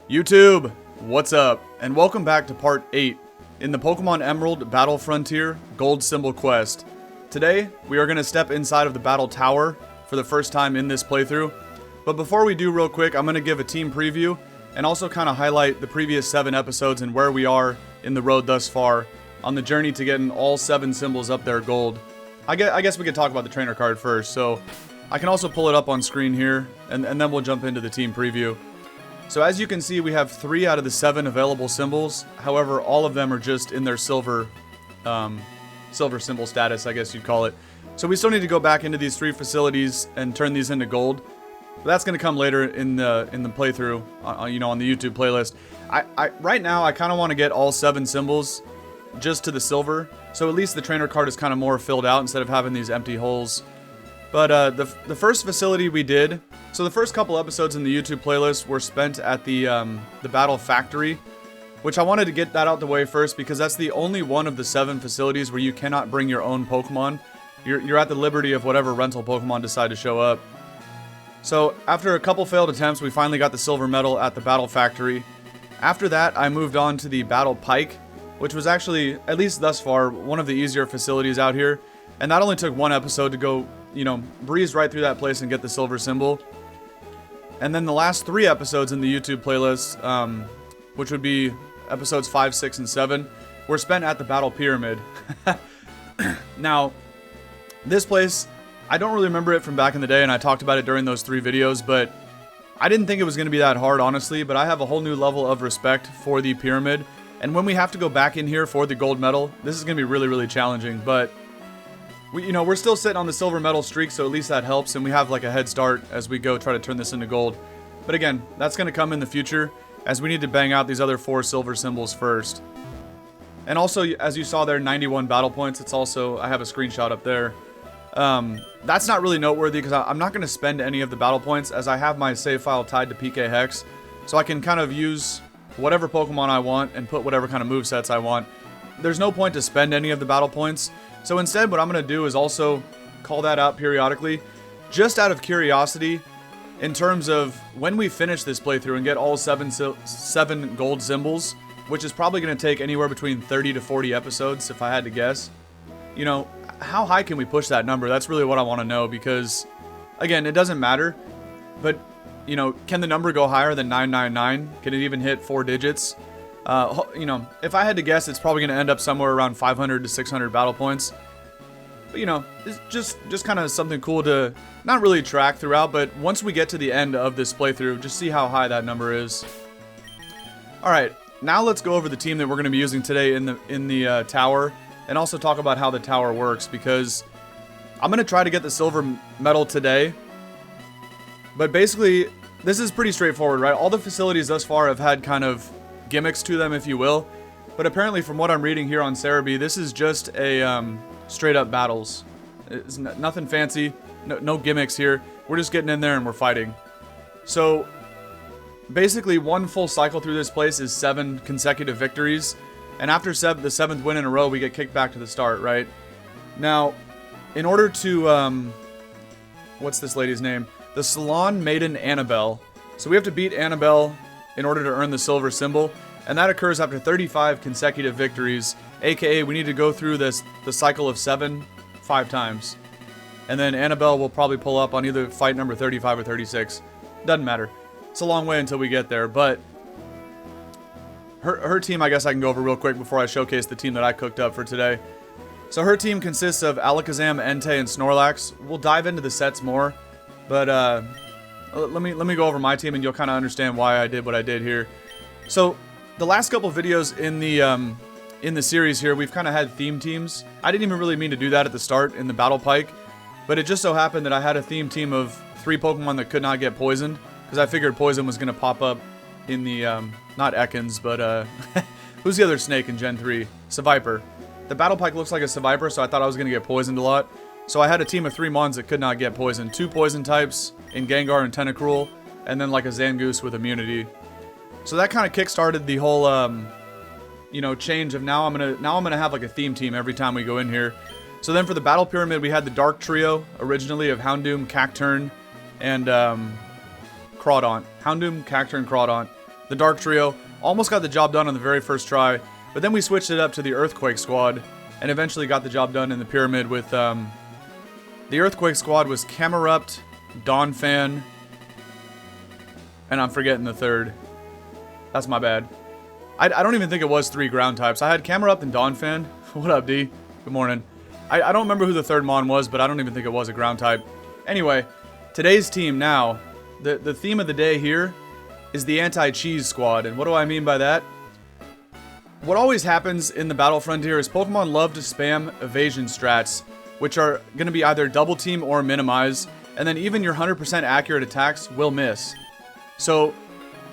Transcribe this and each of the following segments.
YouTube, what's up? And welcome back to part 8 in the Pokémon Emerald Battle Frontier Gold Symbol Quest. Today, we are going to step inside of the Battle Tower for the first time in this playthrough. But before we do real quick, I'm going to give a team preview and also kind of highlight the previous 7 episodes and where we are in the road thus far on the journey to getting all 7 symbols up there gold. I guess we could talk about the trainer card first, so I can also pull it up on screen here and then we'll jump into the team preview. So as you can see, we have 3 out of the 7 available symbols. However, all of them are just in their silver symbol status, I guess you'd call it. So we still need to go back into these 3 facilities and turn these into gold. But that's going to come later in the playthrough, on the YouTube playlist. Right now, I kind of want to get all 7 symbols just to the silver, so at least the trainer card is kind of more filled out instead of having these empty holes. But the first facility we did, so the first couple episodes in the YouTube playlist were spent at the Battle Factory, which I wanted to get that out the way first because that's the only one of the 7 facilities where you cannot bring your own Pokemon. You're at the liberty of whatever rental Pokemon decide to show up. So after a couple failed attempts, we finally got the silver medal at the Battle Factory. After that, I moved on to the Battle Pike, which was actually, at least thus far, one of the easier facilities out here. And that only took 1 episode to go, breeze right through that place and get the silver symbol. And then the last 3 episodes in the YouTube playlist, which would be episodes 5, 6, and 7, were spent at the Battle Pyramid. Now, this place, I don't really remember it from back in the day, and I talked about it during those 3 videos, but I didn't think it was going to be that hard, honestly, but I have a whole new level of respect for the Pyramid. And when we have to go back in here for the gold medal, this is going to be really, really challenging, but we're still sitting on the silver medal streak, so at least that helps, and we have like a head start as we go try to turn this into gold. But again, that's going to come in the future, as we need to bang out these other 4 silver symbols first. And also, as you saw there, 91 battle points. It's also, I have a screenshot up there. That's not really noteworthy, because I'm not going to spend any of the battle points, as I have my save file tied to PK Hex, so I can kind of use whatever Pokemon I want, and put whatever kind of movesets I want. There's no point to spend any of the battle points. So instead, what I'm going to do is also call that out periodically, just out of curiosity, in terms of when we finish this playthrough and get all 7 gold symbols, which is probably going to take anywhere between 30 to 40 episodes, if I had to guess. How high can we push that number? That's really what I want to know, because, again, it doesn't matter, but, can the number go higher than 999? Can it even hit 4 digits? If I had to guess, it's probably going to end up somewhere around 500 to 600 battle points. But, it's just kind of something cool to not really track throughout, but once we get to the end of this playthrough, just see how high that number is. Alright, now let's go over the team that we're going to be using today in the tower, and also talk about how the tower works, because I'm going to try to get the silver medal today. But basically, this is pretty straightforward, right? All the facilities thus far have had kind of gimmicks to them, if you will, but apparently from what I'm reading here on Cerebi, this is just a straight up battles. It's nothing fancy, no gimmicks here. We're just getting in there and we're fighting. So basically 1 full cycle through this place is 7 consecutive victories, and after the 7th win in a row, we get kicked back to the start, right? Now, in order to what's this lady's name? The Salon Maiden Anabel. So we have to beat Anabel in order to earn the silver symbol, and that occurs after 35 consecutive victories, aka we need to go through the cycle of 7 5 times. And then Anabel will probably pull up on either fight number 35 or 36. Doesn't matter. It's a long way until we get there, but her team, I guess I can go over real quick before I showcase the team that I cooked up for today. So her team consists of Alakazam, Entei, and Snorlax. We'll dive into the sets more, but let me go over my team and you'll kind of understand why I did what I did here. So the last couple videos in the series here, we've kind of had theme teams. I didn't even really mean to do that at the start in the Battle Pike, but it just so happened that I had a theme team of 3 Pokemon that could not get poisoned, because I figured poison was going to pop up in the, not Ekans, but who's the other snake in Gen 3? Seviper. The Battle Pike looks like a Seviper, so I thought I was going to get poisoned a lot. So I had a team of 3 Mons that could not get poisoned. 2 poison types in Gengar and Tentacruel, and then like a Zangoose with immunity. So that kind of kick-started the whole, change of now I'm gonna have like a theme team every time we go in here. So then for the Battle Pyramid, we had the Dark Trio originally of Houndoom, Cacturne, and Crawdaunt. Houndoom, Cacturne, Crawdaunt. the Dark Trio. Almost got the job done on the very first try, but then we switched it up to the Earthquake Squad, and eventually got the job done in the Pyramid with, the Earthquake Squad was Camerupt, Dawnfan, and I'm forgetting the third. That's my bad. I don't even think it was 3 ground types. I had Camerupt and Dawnfan. What up, D? Good morning. I don't remember who the third Mon was, but I don't even think it was a ground type. Anyway, today's team now, the theme of the day here is the Anti-Cheese Squad. And what do I mean by that? What always happens in the Battle Frontier is Pokemon love to spam evasion strats, which are going to be either double team or minimize, and then even your 100% accurate attacks will miss. So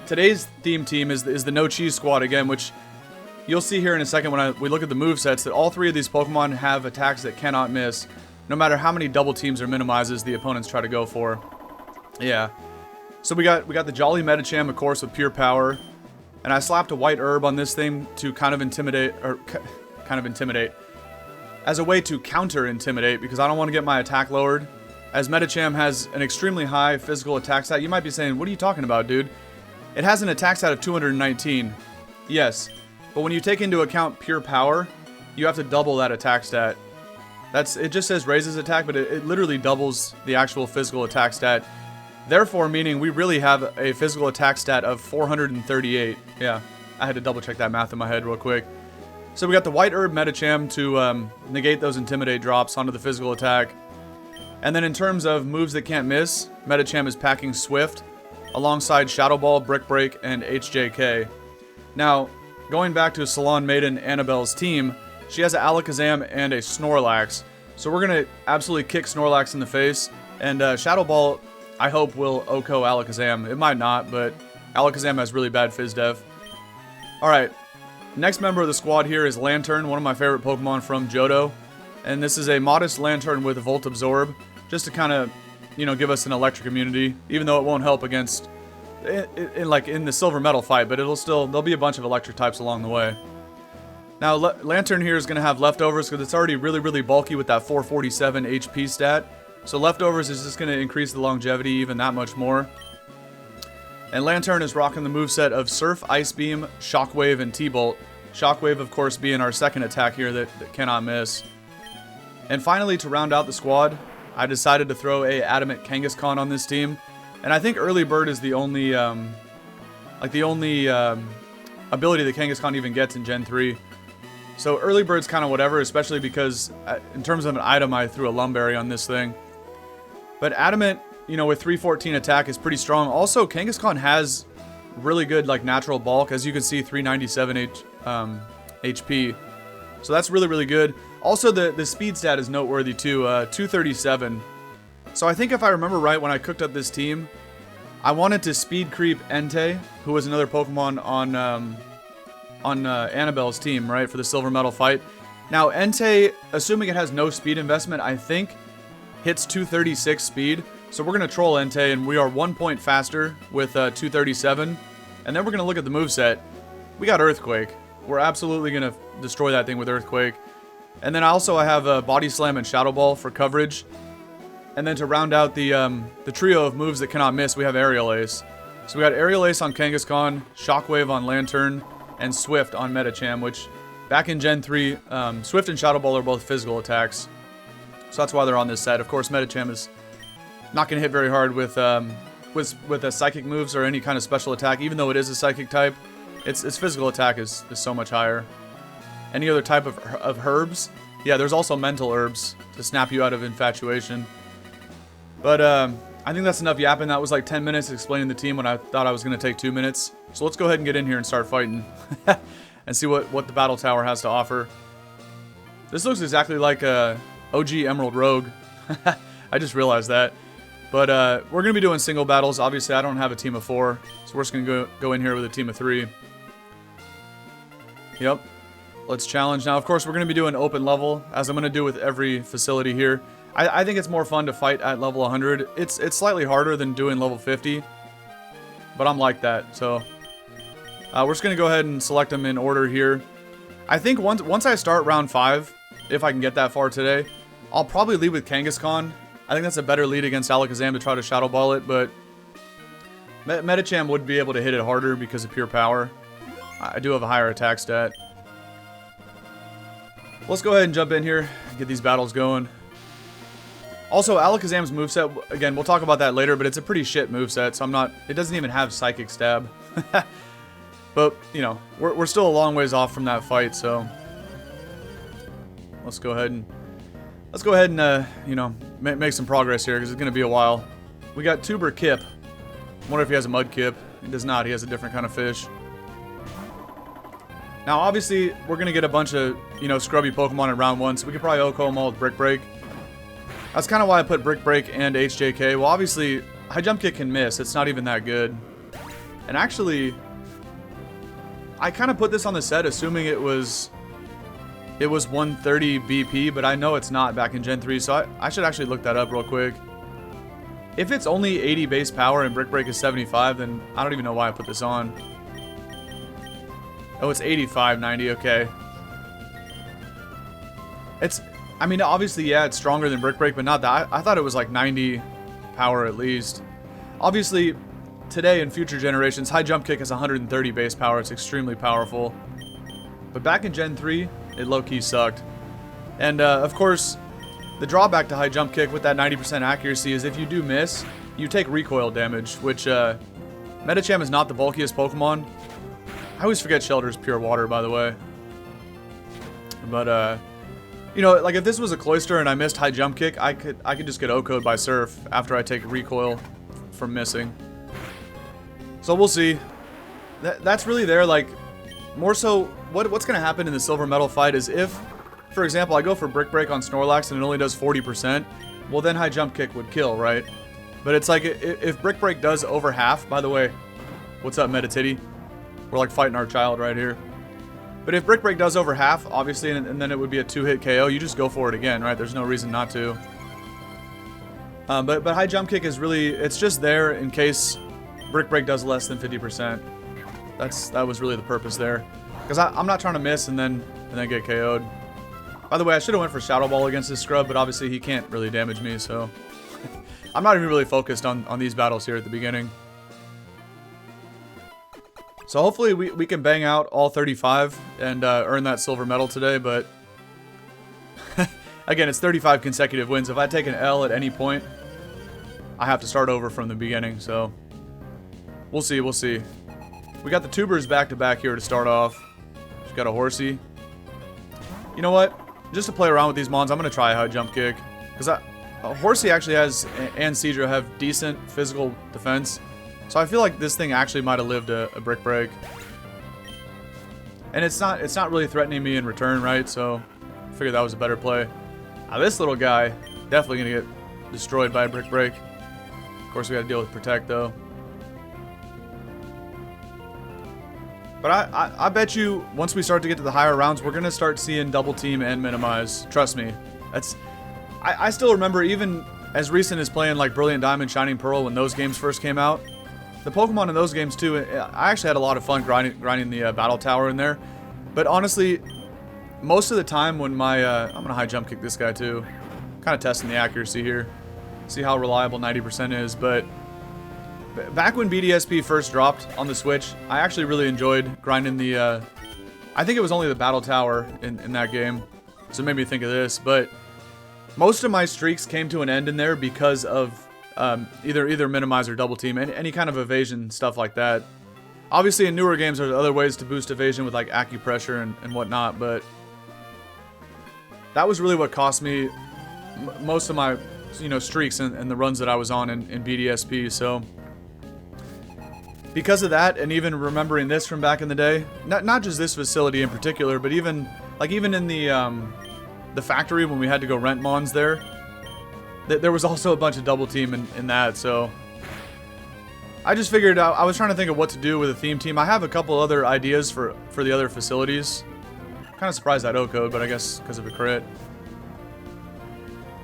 today's theme team is the No Cheese Squad again, which you'll see here in a second when we look at the movesets, that all 3 of these Pokemon have attacks that cannot miss, no matter how many double teams or minimizes the opponents try to go for. Yeah. So we got the Jolly Medicham, of course, with pure power, and I slapped a white herb on this thing to kind of intimidate, as a way to counter-intimidate, because I don't want to get my attack lowered. As Medicham has an extremely high physical attack stat, you might be saying, what are you talking about, dude? It has an attack stat of 219. Yes, but when you take into account pure power, you have to double that attack stat. It just says raises attack, but it literally doubles the actual physical attack stat. Therefore, meaning we really have a physical attack stat of 438. Yeah, I had to double check that math in my head real quick. So we got the White Herb Medicham to negate those Intimidate drops onto the physical attack. And then in terms of moves that can't miss, Medicham is packing Swift alongside Shadow Ball, Brick Break, and HJK. Now, going back to Salon Maiden Anabel's team, she has an Alakazam and a Snorlax. So we're going to absolutely kick Snorlax in the face. And Shadow Ball, I hope, will OHKO Alakazam. It might not, but Alakazam has really bad Phys Def. Alright, next member of the squad here is Lantern, one of my favorite Pokemon from Johto. And this is a modest Lantern with a Volt Absorb, just to kind of, you know, give us an electric immunity, even though it won't help against, in the Silver Metal fight, but there'll be a bunch of electric types along the way. Now, Lantern here is going to have leftovers because it's already really, really bulky with that 447 HP stat. So leftovers is just going to increase the longevity even that much more. And Lantern is rocking the moveset of Surf, Ice Beam, Shockwave, and T-Bolt. Shockwave, of course, being our second attack here that cannot miss. And finally, to round out the squad, I decided to throw a Adamant Kangaskhan on this team. And I think Early Bird is the only ability that Kangaskhan even gets in Gen 3. So Early Bird's kind of whatever, especially because in terms of an item, I threw a Lumberry on this thing. But Adamant, you know, with 314 attack is pretty strong. Also, Kangaskhan has really good, like, natural bulk. As you can see, 397 HP. So that's really, really good. Also, the speed stat is noteworthy too, 237. So I think if I remember right, when I cooked up this team, I wanted to speed creep Entei, who was another Pokemon on Anabel's team, right, for the Silver Metal fight. Now, Entei, assuming it has no speed investment, I think hits 236 speed. So we're going to troll Entei, and we are 1 point faster with 237. And then we're going to look at the moveset. We got Earthquake. We're absolutely going to destroy that thing with Earthquake. And then also I have a Body Slam and Shadow Ball for coverage. And then to round out the trio of moves that cannot miss, we have Aerial Ace. So we got Aerial Ace on Kangaskhan, Shockwave on Lantern, and Swift on Medicham, which back in Gen 3, Swift and Shadow Ball are both physical attacks. So that's why they're on this set. Of course, Medicham is not going to hit very hard with psychic moves or any kind of special attack, even though it is a psychic type. Its physical attack is so much higher. Any other type of herbs? Yeah, there's also mental herbs to snap you out of infatuation. But I think that's enough yapping. That was like 10 minutes explaining the team when I thought I was going to take 2 minutes. So let's go ahead and get in here and start fighting. And see what the Battle Tower has to offer. This looks exactly like a OG Emerald Rogue. I just realized that. But we're going to be doing single battles. Obviously, I don't have a team of 4. So we're just going to go in here with a team of 3. Yep. Let's challenge. Now, of course, we're going to be doing open level, as I'm going to do with every facility here. I think it's more fun to fight at level 100. It's slightly harder than doing level 50. But I'm like that, so... we're just going to go ahead and select them in order here. I think once I start round 5, if I can get that far today, I'll probably lead with Kangaskhan. I think that's a better lead against Alakazam to try to Shadow Ball it, but Medicham would be able to hit it harder because of pure power. I do have a higher attack stat. Let's go ahead and jump in here, get these battles going. Also, Alakazam's moveset, again, we'll talk about that later, but it's a pretty shit moveset, so it doesn't even have Psychic Stab. But, you know, we're still a long ways off from that fight, so let's go ahead and, you know, make some progress here, because it's going to be a while. We got Tuber Kip. I wonder if he has a Mudkip. He does not. He has a different kind of fish. Now, obviously, we're going to get a bunch of, you know, scrubby Pokemon in round 1, so we could probably OHKO them all with Brick Break. That's kind of why I put Brick Break and HJK. Well, obviously, High Jump Kick can miss. It's not even that good. And actually, I kind of put this on the set assuming it was 130 BP, but I know it's not back in Gen 3, so I should actually look that up real quick. If it's only 80 base power and Brick Break is 75, then I don't even know why I put this on. Oh, it's 85, 90, okay. I mean, obviously, yeah, it's stronger than Brick Break, but not that. I thought it was like 90 power at least. Obviously, today in future generations, High Jump Kick is 130 base power. It's extremely powerful. But back in Gen 3, it low-key sucked. And, of course, the drawback to High Jump Kick with that 90% accuracy is if you do miss, you take recoil damage, which, Medicham is not the bulkiest Pokemon. I always forget Shelter's pure water, by the way. But, you know, like if this was a Cloyster and I missed High Jump Kick, I could just get OHKO'd by Surf after I take recoil from missing. So we'll see. That's really there, like, more so, what's going to happen in the Silver Metal fight is if, for example, I go for Brick Break on Snorlax and it only does 40%, well then High Jump Kick would kill, right? But it's like, if Brick Break does over half, by the way, what's up, Metatitty? We're like fighting our child right here. But if Brick Break does over half, obviously, and then it would be a 2-hit KO, you just go for it again, right? There's no reason not to. But High Jump Kick is really, it's just there in case Brick Break does less than 50%. That was really the purpose there. Because I'm not trying to miss and then get KO'd. By the way, I should have went for Shadow Ball against this scrub, but obviously he can't really damage me, so I'm not even really focused on these battles here at the beginning. So hopefully we can bang out all 35 and earn that silver medal today, but again, it's 35 consecutive wins. If I take an L at any point, I have to start over from the beginning, so we'll see, we'll see. We got the tubers back-to-back here to start off. We've got a Horsey. You know what? Just to play around with these mons, I'm going to try a High Jump Kick. Because Horsey actually has, and Seadra have decent physical defense. So I feel like this thing actually might have lived a Brick Break. And it's not really threatening me in return, right? So I figured that was a better play. Now this little guy, definitely going to get destroyed by a Brick Break. Of course, we got to deal with Protect, though. But I bet you, once we start to get to the higher rounds, we're going to start seeing Double Team and Minimize. Trust me. I still remember, even as recent as playing like Brilliant Diamond, Shining Pearl, when those games first came out. The Pokemon in those games, too, I actually had a lot of fun grinding the Battle Tower in there. But honestly, most of the time when my... I'm going to High Jump Kick this guy, too. Kind of testing the accuracy here. See how reliable 90% is, but... Back when BDSP first dropped on the Switch, I actually really enjoyed grinding the, I think it was only the Battle Tower in that game, so it made me think of this, but most of my streaks came to an end in there because of either Minimize or Double Team, any kind of evasion, stuff like that. Obviously in newer games there's other ways to boost evasion with like acupressure and whatnot, but that was really what cost me most of my, you know, streaks and the runs that I was on in BDSP, so... Because of that, and even remembering this from back in the day, not just this facility in particular, but even in the factory when we had to go rent mons there was also a bunch of Double Team in that, so I just figured out, I was trying to think of what to do with a theme team. I have a couple other ideas for the other facilities. Kind of surprised that O-code, but I guess because of a crit.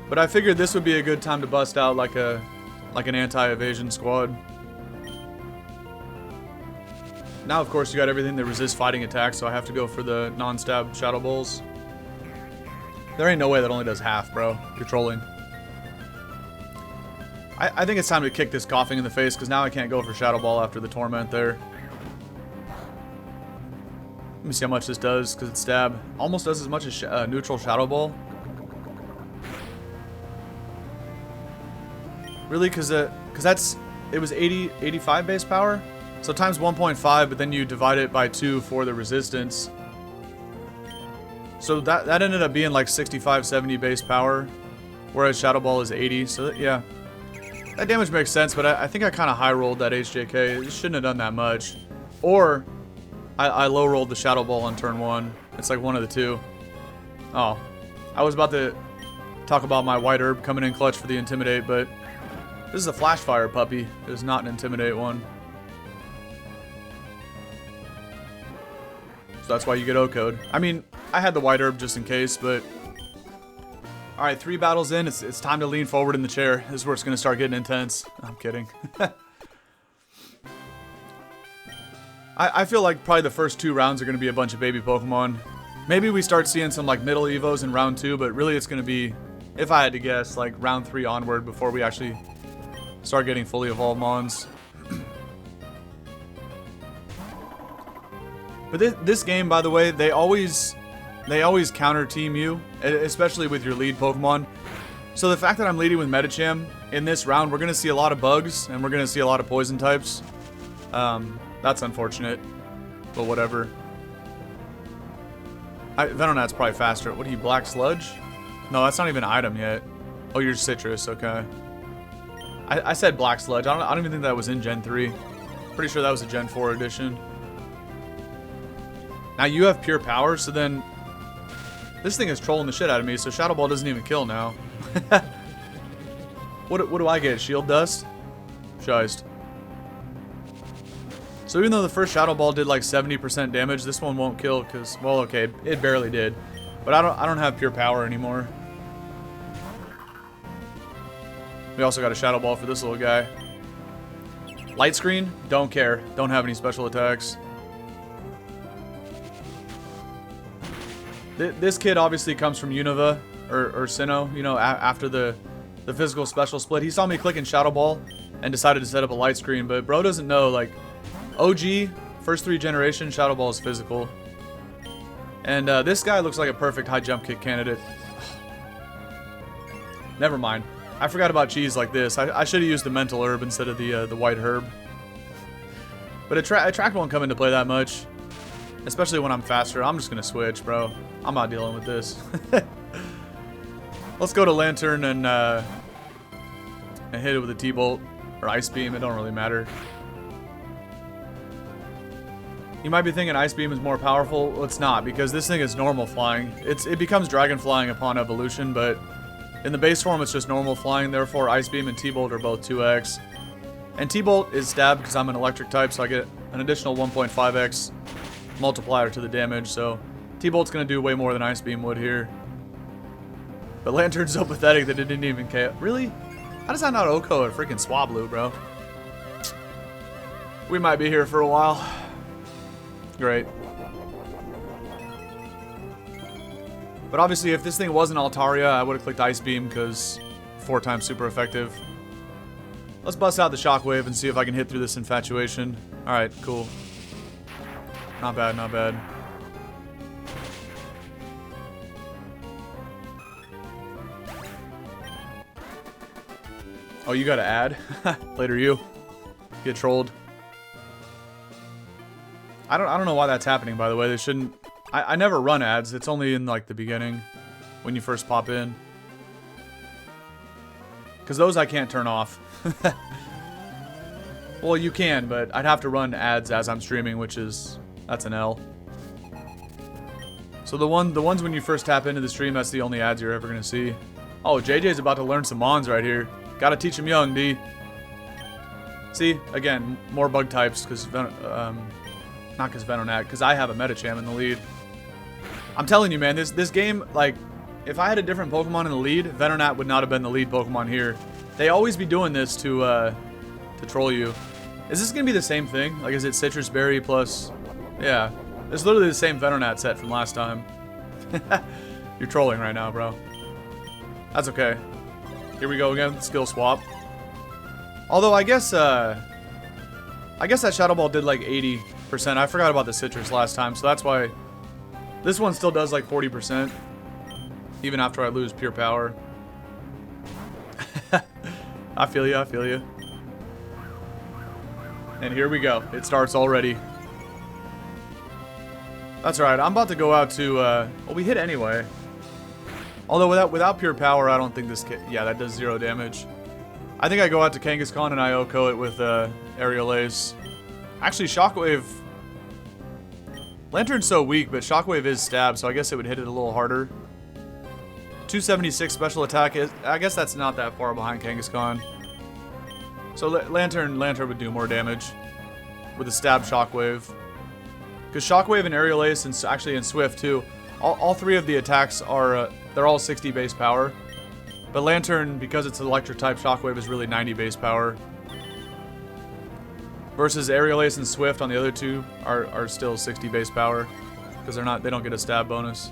But I figured this would be a good time to bust out like an anti-evasion squad. Now, of course, you got everything that resists fighting attacks, so I have to go for the non-stab Shadow Balls. There ain't no way that only does half, bro. You're trolling. I think it's time to kick this coughing in the face, because now I can't go for Shadow Ball after the Torment there. Let me see how much this does, because it's stab. Almost does as much as neutral Shadow Ball. Really? Because it was 85 base power? So times 1.5, but then you divide it by 2 for the resistance. So that ended up being like 65, 70 base power, whereas Shadow Ball is 80. So yeah, that damage makes sense, but I think I kind of high rolled that HJK. It shouldn't have done that much. Or I low rolled the Shadow Ball on turn 1. It's like one of the two. Oh, I was about to talk about my White Herb coming in clutch for the Intimidate, but this is a Flash Fire puppy. It is not an Intimidate one. So that's why you get O-Code. I mean, I had the White Herb just in case, but... Alright, 3 battles in. It's time to lean forward in the chair. This is where it's going to start getting intense. I'm kidding. I feel like probably the first 2 rounds are going to be a bunch of baby Pokemon. Maybe we start seeing some like middle Evos in round 2, but really it's going to be, if I had to guess, like round 3 onward before we actually start getting fully evolved Mons. But this game, by the way, they always counter team you, especially with your lead Pokemon. So the fact that I'm leading with Medicham in this round, we're going to see a lot of bugs, and we're going to see a lot of poison types. That's unfortunate, but whatever. Venonat's probably faster. What are you, Black Sludge? No, that's not even an item yet. Oh, you're Citrus, okay. I said Black Sludge. I don't even think that was in Gen 3. Pretty sure that was a Gen 4 edition. Now you have pure power, so then this thing is trolling the shit out of me, so Shadow Ball doesn't even kill now. What do I get? Shield Dust? Shized. So even though the first Shadow Ball did like 70% damage, this one won't kill because, well, okay, it barely did. But I don't have pure power anymore. We also got a Shadow Ball for this little guy. Light Screen? Don't care. Don't have any special attacks. This kid obviously comes from Unova, or Sinnoh, you know, after the physical special split. He saw me clicking Shadow Ball and decided to set up a Light Screen, but bro doesn't know, like, OG, first 3 generations, Shadow Ball is physical. And this guy looks like a perfect high jump kick candidate. Never mind. I forgot about cheese like this. I should have used the Mental Herb instead of the White Herb. But Attract won't come into play that much. Especially when I'm faster. I'm just going to switch, bro. I'm not dealing with this. Let's go to Lantern and hit it with a T-Bolt. Or Ice Beam. It don't really matter. You might be thinking Ice Beam is more powerful. Well, it's not, because this thing is normal flying. It becomes Dragon Flying upon evolution, but in the base form it's just normal flying. Therefore, Ice Beam and T-Bolt are both 2x. And T-Bolt is stab because I'm an electric type, so I get an additional 1.5x multiplier to the damage. So T-Bolt's going to do way more than Ice Beam would here. But Lantern's so pathetic that it didn't even KO. Really? How does that not OHKO a freaking Swablu, bro? We might be here for a while. Great. But obviously, if this thing wasn't Altaria, I would have clicked Ice Beam because 4 times super effective. Let's bust out the Shockwave and see if I can hit through this Infatuation. Alright, cool. Not bad, not bad. Oh, you gotta add? Later you. Get trolled. I don't know why that's happening, by the way. They shouldn't... I never run ads. It's only in, like, the beginning. When you first pop in. Because those I can't turn off. Well, you can, but I'd have to run ads as I'm streaming, which is... That's an L. So the ones when you first tap into the stream, that's the only ads you're ever going to see. Oh, JJ's about to learn some Mons right here. Gotta teach him young, D. See? Again, more bug types, because... Not because Venonat, because I have a Medicham in the lead. I'm telling you, man, this game, like, if I had a different Pokemon in the lead, Venonat would not have been the lead Pokemon here. They always be doing this to troll you. Is this gonna be the same thing? Like, is it Citrus Berry plus... Yeah. It's literally the same Venonat set from last time. You're trolling right now, bro. That's okay. Here we go again, skill swap. Although I guess that Shadow Ball did like 80%. I forgot about the citrus last time, so that's why this one still does like 40%. Even after I lose pure power. I feel you, I feel you. And here we go. It starts already. That's alright. I'm about to go out to, well, we hit anyway. Although without pure power, I don't think this yeah, that does 0 damage. I think I go out to Kangaskhan and I OHKO it with Aerial Ace. Actually, Shockwave... Lantern's so weak, but Shockwave is stab, so I guess it would hit it a little harder. 276 special attack. I guess that's not that far behind Kangaskhan. So Lantern would do more damage with a stab Shockwave. Because Shockwave and Aerial Ace, and actually in Swift too, all 3 of the attacks are, they're all 60 base power. But Lantern, because it's an electric type, Shockwave is really 90 base power. Versus Aerial Ace and Swift on the other 2 are still 60 base power. Because they don't get a stab bonus.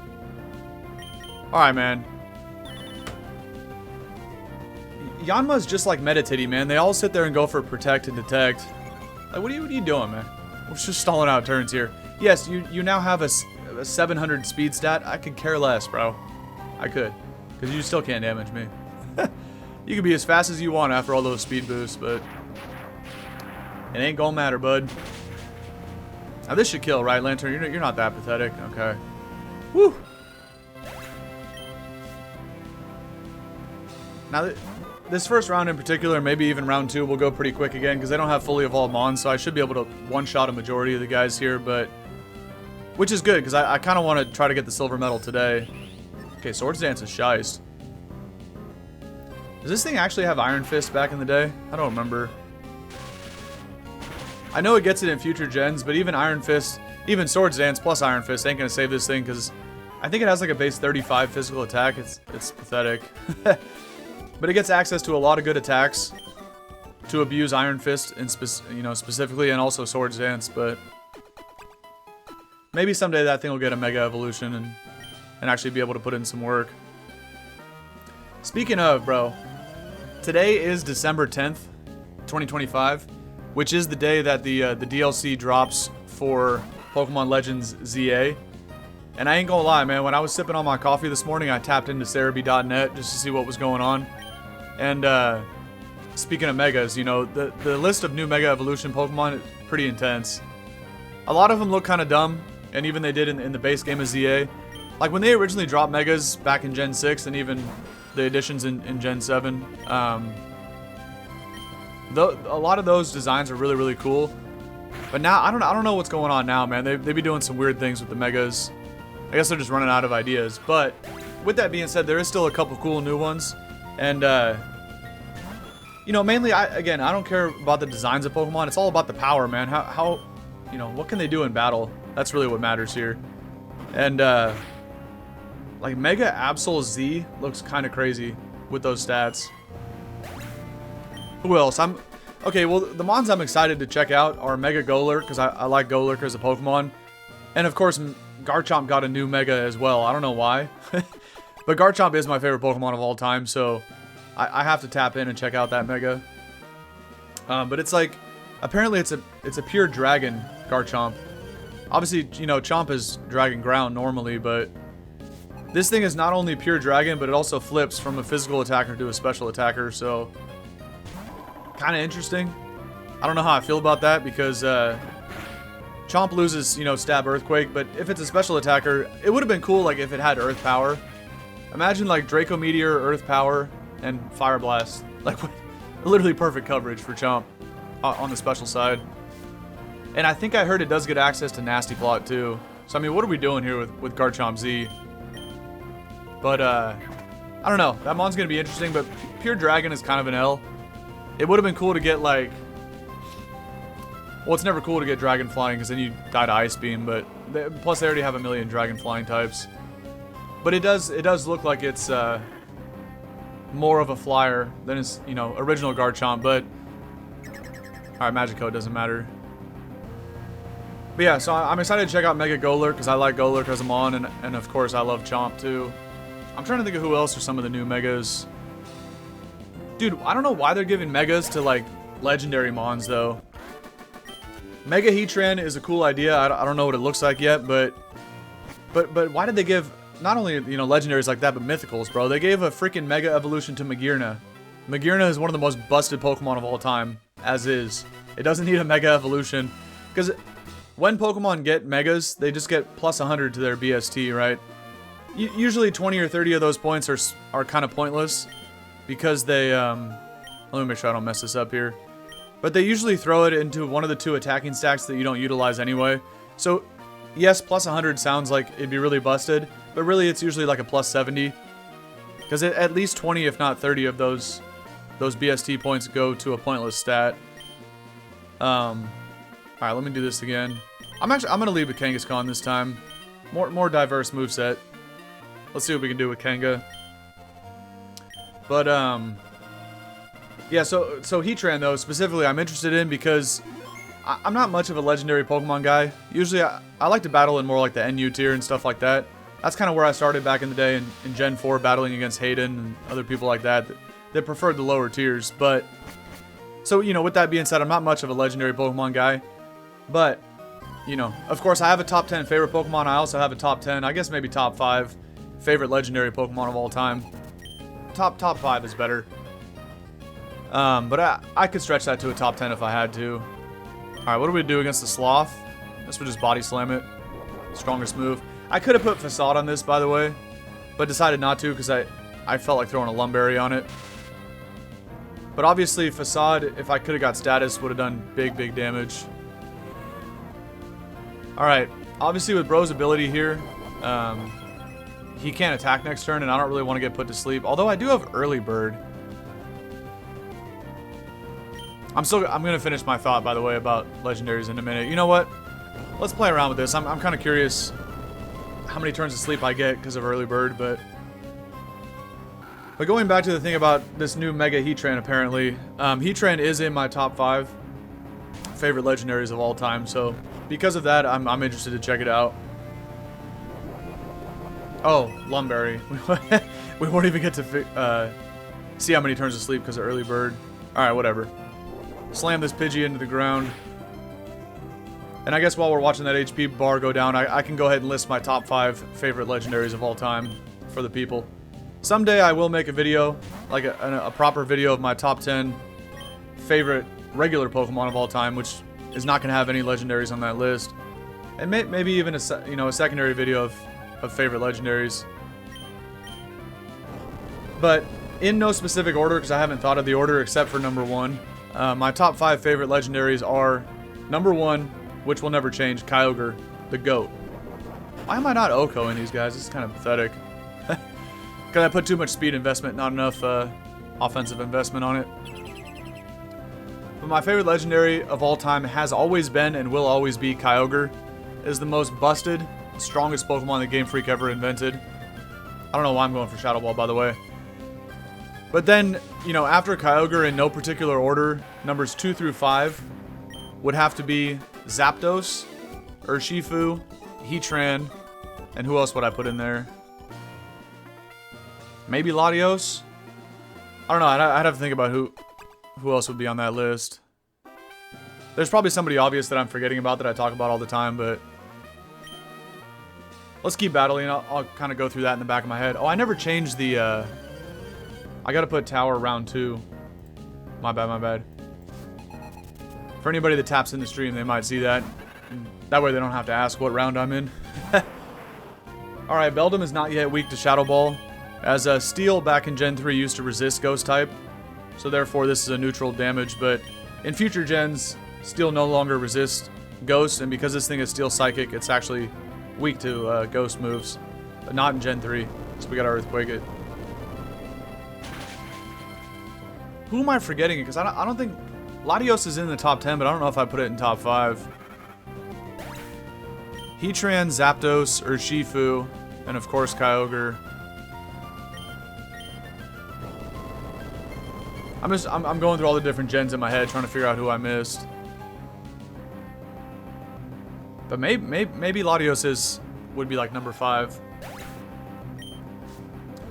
Alright, man. Yanma's just like Meditity, man. They all sit there and go for Protect and Detect. Like, what are you doing, man? We're just stalling out turns here. Yes, you now have a 700 speed stat. I could care less, bro. I could. Because you still can't damage me. You can be as fast as you want after all those speed boosts, but... it ain't gonna matter, bud. Now this should kill, right, Lantern? You're not that pathetic. Okay. Woo! Now, this first round in particular, maybe even round 2, will go pretty quick again, because they don't have fully evolved Mons, so I should be able to one-shot a majority of the guys here, but... which is good, because I kind of want to try to get the silver medal today. Okay, Swords Dance is shiest. Does this thing actually have Iron Fist back in the day? I don't remember. I know it gets it in future gens, but even Iron Fist, even Swords Dance plus Iron Fist ain't going to save this thing, because I think it has like a base 35 physical attack. It's pathetic. But it gets access to a lot of good attacks to abuse Iron Fist, and specifically, and also Swords Dance. But maybe someday that thing will get a Mega Evolution and actually be able to put in some work. Speaking of, bro, today is December 10th, 2025, which is the day that the DLC drops for Pokemon Legends ZA. And I ain't gonna lie, man, when I was sipping on my coffee this morning, I tapped into Cerebi.net just to see what was going on. And speaking of Megas, you know, the list of new Mega Evolution Pokemon is pretty intense. A lot of them look kind of dumb, and even they did in the base game of ZA. Like when they originally dropped Megas back in Gen 6 and even the additions in Gen 7, a lot of those designs are really, really cool. But now, I don't know what's going on now, man. They be doing some weird things with the Megas. I guess they're just running out of ideas. But with that being said, there is still a couple cool new ones. And, you know, mainly, I don't care about the designs of Pokemon. It's all about the power, man. How you know, what can they do in battle? That's really what matters here. And, like, Mega Absol Z looks kind of crazy with those stats. Who else? Okay, well, the Mons I'm excited to check out are Mega Golurk, because I like Golurk as a Pokemon. And, of course, Garchomp got a new Mega as well. I don't know why. But Garchomp is my favorite Pokemon of all time, so I have to tap in and check out that Mega. But it's like, apparently it's a pure Dragon Garchomp. Obviously, you know, Chomp is Dragon Ground normally, but this thing is not only pure Dragon, but it also flips from a physical attacker to a special attacker, so kind of interesting. I don't know how I feel about that, because Chomp loses, you know, Stab Earthquake, but if it's a special attacker, it would have been cool, like, if it had Earth Power. Imagine, like, Draco Meteor, Earth Power, and Fire Blast. Like, literally perfect coverage for Chomp on the special side. And I think I heard it does get access to Nasty Plot, too. So, I mean, what are we doing here with Garchomp Z? But, I don't know. That mon's going to be interesting, but Pure Dragon is kind of an L. It would have been cool to get, like... well, it's never cool to get Dragon Flying, because then you die to Ice Beam, but... plus, they already have a million Dragon Flying types. But it does look like it's, more of a flyer than its, you know, original Garchomp, but... alright, Magikarp doesn't matter. But yeah, so I'm excited to check out Mega Golurk, because I like Golurk as a mon, and of course I love Chomp, too. I'm trying to think of who else are some of the new Megas. Dude, I don't know why they're giving Megas to, like, legendary mons, though. Mega Heatran is a cool idea. I don't know what it looks like yet, but why did they give not only, you know, legendaries like that, but mythicals, bro? They gave a freaking Mega Evolution to Magearna. Magearna is one of the most busted Pokemon of all time, as is. It doesn't need a Mega Evolution, because when Pokemon get Megas, they just get plus 100 to their BST, right? Usually 20 or 30 of those points are kind of pointless, because they, let me make sure I don't mess this up here. But they usually throw it into one of the 2 attacking stacks that you don't utilize anyway. So, yes, plus 100 sounds like it'd be really busted, but really it's usually like a plus 70. Because at least 20, if not 30 of those BST points go to a pointless stat. Alright, let me do this again. I'm gonna leave with Kangaskhan this time. More diverse moveset. Let's see what we can do with Kanga. But, yeah, so Heatran, though, specifically, I'm interested in because I'm not much of a legendary Pokemon guy. Usually, I like to battle in more like the NU tier and stuff like that. That's kind of where I started back in the day in Gen 4, battling against Hayden and other people like that preferred the lower tiers. But, so, you know, with that being said, I'm not much of a legendary Pokemon guy. But, you know, of course, I have a top 10 favorite Pokemon. I also have a top 10, I guess maybe top 5 favorite legendary Pokemon of all time. Top 5 is better. But I could stretch that to a top 10 if I had to. Alright, what do we do against the Sloth? This would just body slam it. Strongest move. I could have put Facade on this, by the way, but decided not to because I felt like throwing a Lumberry on it. But obviously, Facade, if I could have got status, would have done big damage. Alright, obviously with Bro's ability here, he can't attack next turn, and I don't really want to get put to sleep. Although I do have Early Bird. I'm gonna finish my thought, by the way, about legendaries in a minute. You know what? Let's play around with this. I'm kind of curious how many turns of sleep I get because of Early Bird, but going back to the thing about this new Mega Heatran, apparently, Heatran is in my top 5 favorite legendaries of all time. So because of that, I'm interested to check it out. Oh, Lumberry. We won't even get to see how many turns of sleep because of Early Bird. All right, whatever. Slam this Pidgey into the ground. And I guess while we're watching that HP bar go down, I can go ahead and list my top 5 favorite legendaries of all time for the people. Someday I will make a video, like a proper video of my top 10 favorite regular Pokemon of all time, which is not going to have any legendaries on that list. And maybe even a secondary video of favorite legendaries. But in no specific order, because I haven't thought of the order except for number 1. My top 5 favorite legendaries are number 1, which will never change, Kyogre, the GOAT. Why am I not Oko in these guys? This is kind of pathetic. Because I put too much speed investment, not enough offensive investment on it. But my favorite legendary of all time has always been and will always be Kyogre. It is the most busted, strongest Pokemon that Game Freak ever invented. I don't know why I'm going for Shadow Ball, by the way. But then, you know, after Kyogre in no particular order, numbers 2 through 5 would have to be Zapdos, Urshifu, Heatran, and who else would I put in there? Maybe Latios? I don't know, I'd have to think about who else would be on that list. There's probably somebody obvious that I'm forgetting about that I talk about all the time, but let's keep battling. I'll kind of go through that in the back of my head. Oh, I never changed the, I gotta put Tower round 2. My bad. For anybody that taps in the stream, they might see that. That way they don't have to ask what round I'm in. Alright, Beldum is not yet weak to Shadow Ball, as Steel back in Gen 3 used to resist Ghost type. So therefore this is a neutral damage, but in future gens, Steel no longer resists Ghost, and because this thing is Steel Psychic, it's actually weak to Ghost moves. But not in Gen 3, so we gotta Earthquake it. Who am I forgetting? Because I don't think... Latios is in the top 10, but I don't know if I put it in top 5. Heatran, Zapdos, Urshifu, and of course Kyogre. I'm going through all the different gens in my head, trying to figure out who I missed. But maybe Latios would be like number 5.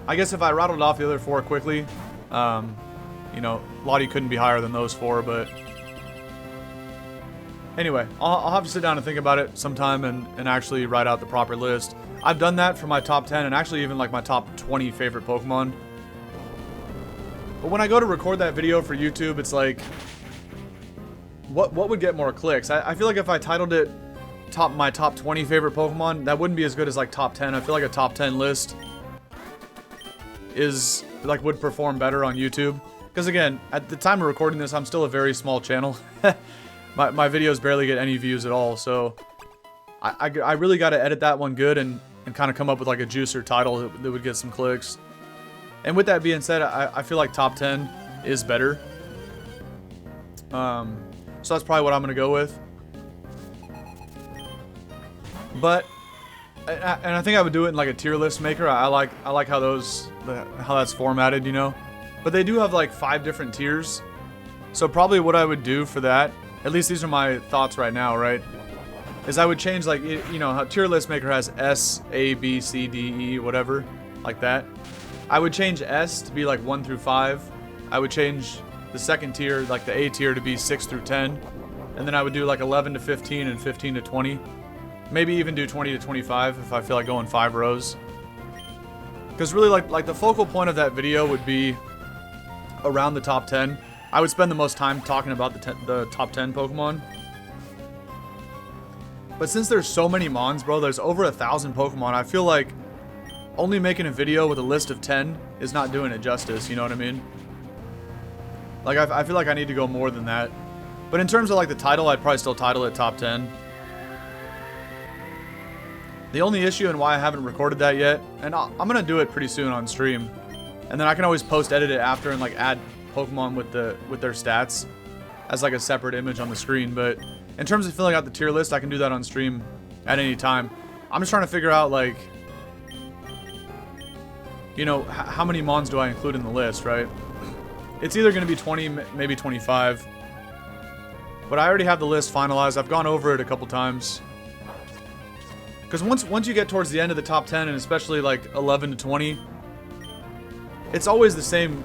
I guess if I rattled off the other 4 quickly, you you know, Lottie couldn't be higher than those 4, but anyway, I'll have to sit down and think about it sometime and actually write out the proper list. I've done that for my top 10 and actually even like my top 20 favorite Pokemon. But when I go to record that video for YouTube, it's like, what would get more clicks? I feel like if I titled it my top 20 favorite Pokemon, that wouldn't be as good as like top 10. I feel like a top 10 list is like would perform better on YouTube. Because again, at the time of recording this, I'm still a very small channel. my videos barely get any views at all, so I really got to edit that one good and kind of come up with like a juicer title that would get some clicks. And with that being said, I feel like top 10 is better. So that's probably what I'm going to go with. But, and I think I would do it in like a tier list maker. I like how that's formatted, you know. But they do have like 5 different tiers. So probably what I would do for that, at least these are my thoughts right now, right? Is I would change like, you know, how tier list maker has S, A, B, C, D, E, whatever, like that. I would change S to be like 1 through 5. I would change the second tier, like the A tier, to be 6 through 10. And then I would do like 11 to 15 and 15 to 20. Maybe even do 20 to 25 if I feel like going 5 rows. Because really like the focal point of that video would be around the top 10. I would spend the most time talking about the top 10 Pokemon. But since there's so many Mons, bro, there's over 1,000 Pokemon, I feel like only making a video with a list of 10 is not doing it justice, you know what I mean? Like, I feel like I need to go more than that. But in terms of, like, the title, I'd probably still title it Top 10. The only issue and why I haven't recorded that yet, and I'm going to do it pretty soon on stream, and then I can always post-edit it after and, like, add Pokemon with their stats as, like, a separate image on the screen. But in terms of filling out the tier list, I can do that on stream at any time. I'm just trying to figure out, like, you know, how many Mons do I include in the list, right? It's either going to be 20, maybe 25. But I already have the list finalized. I've gone over it a couple times. Because once you get towards the end of the top 10, and especially like 11 to 20, it's always the same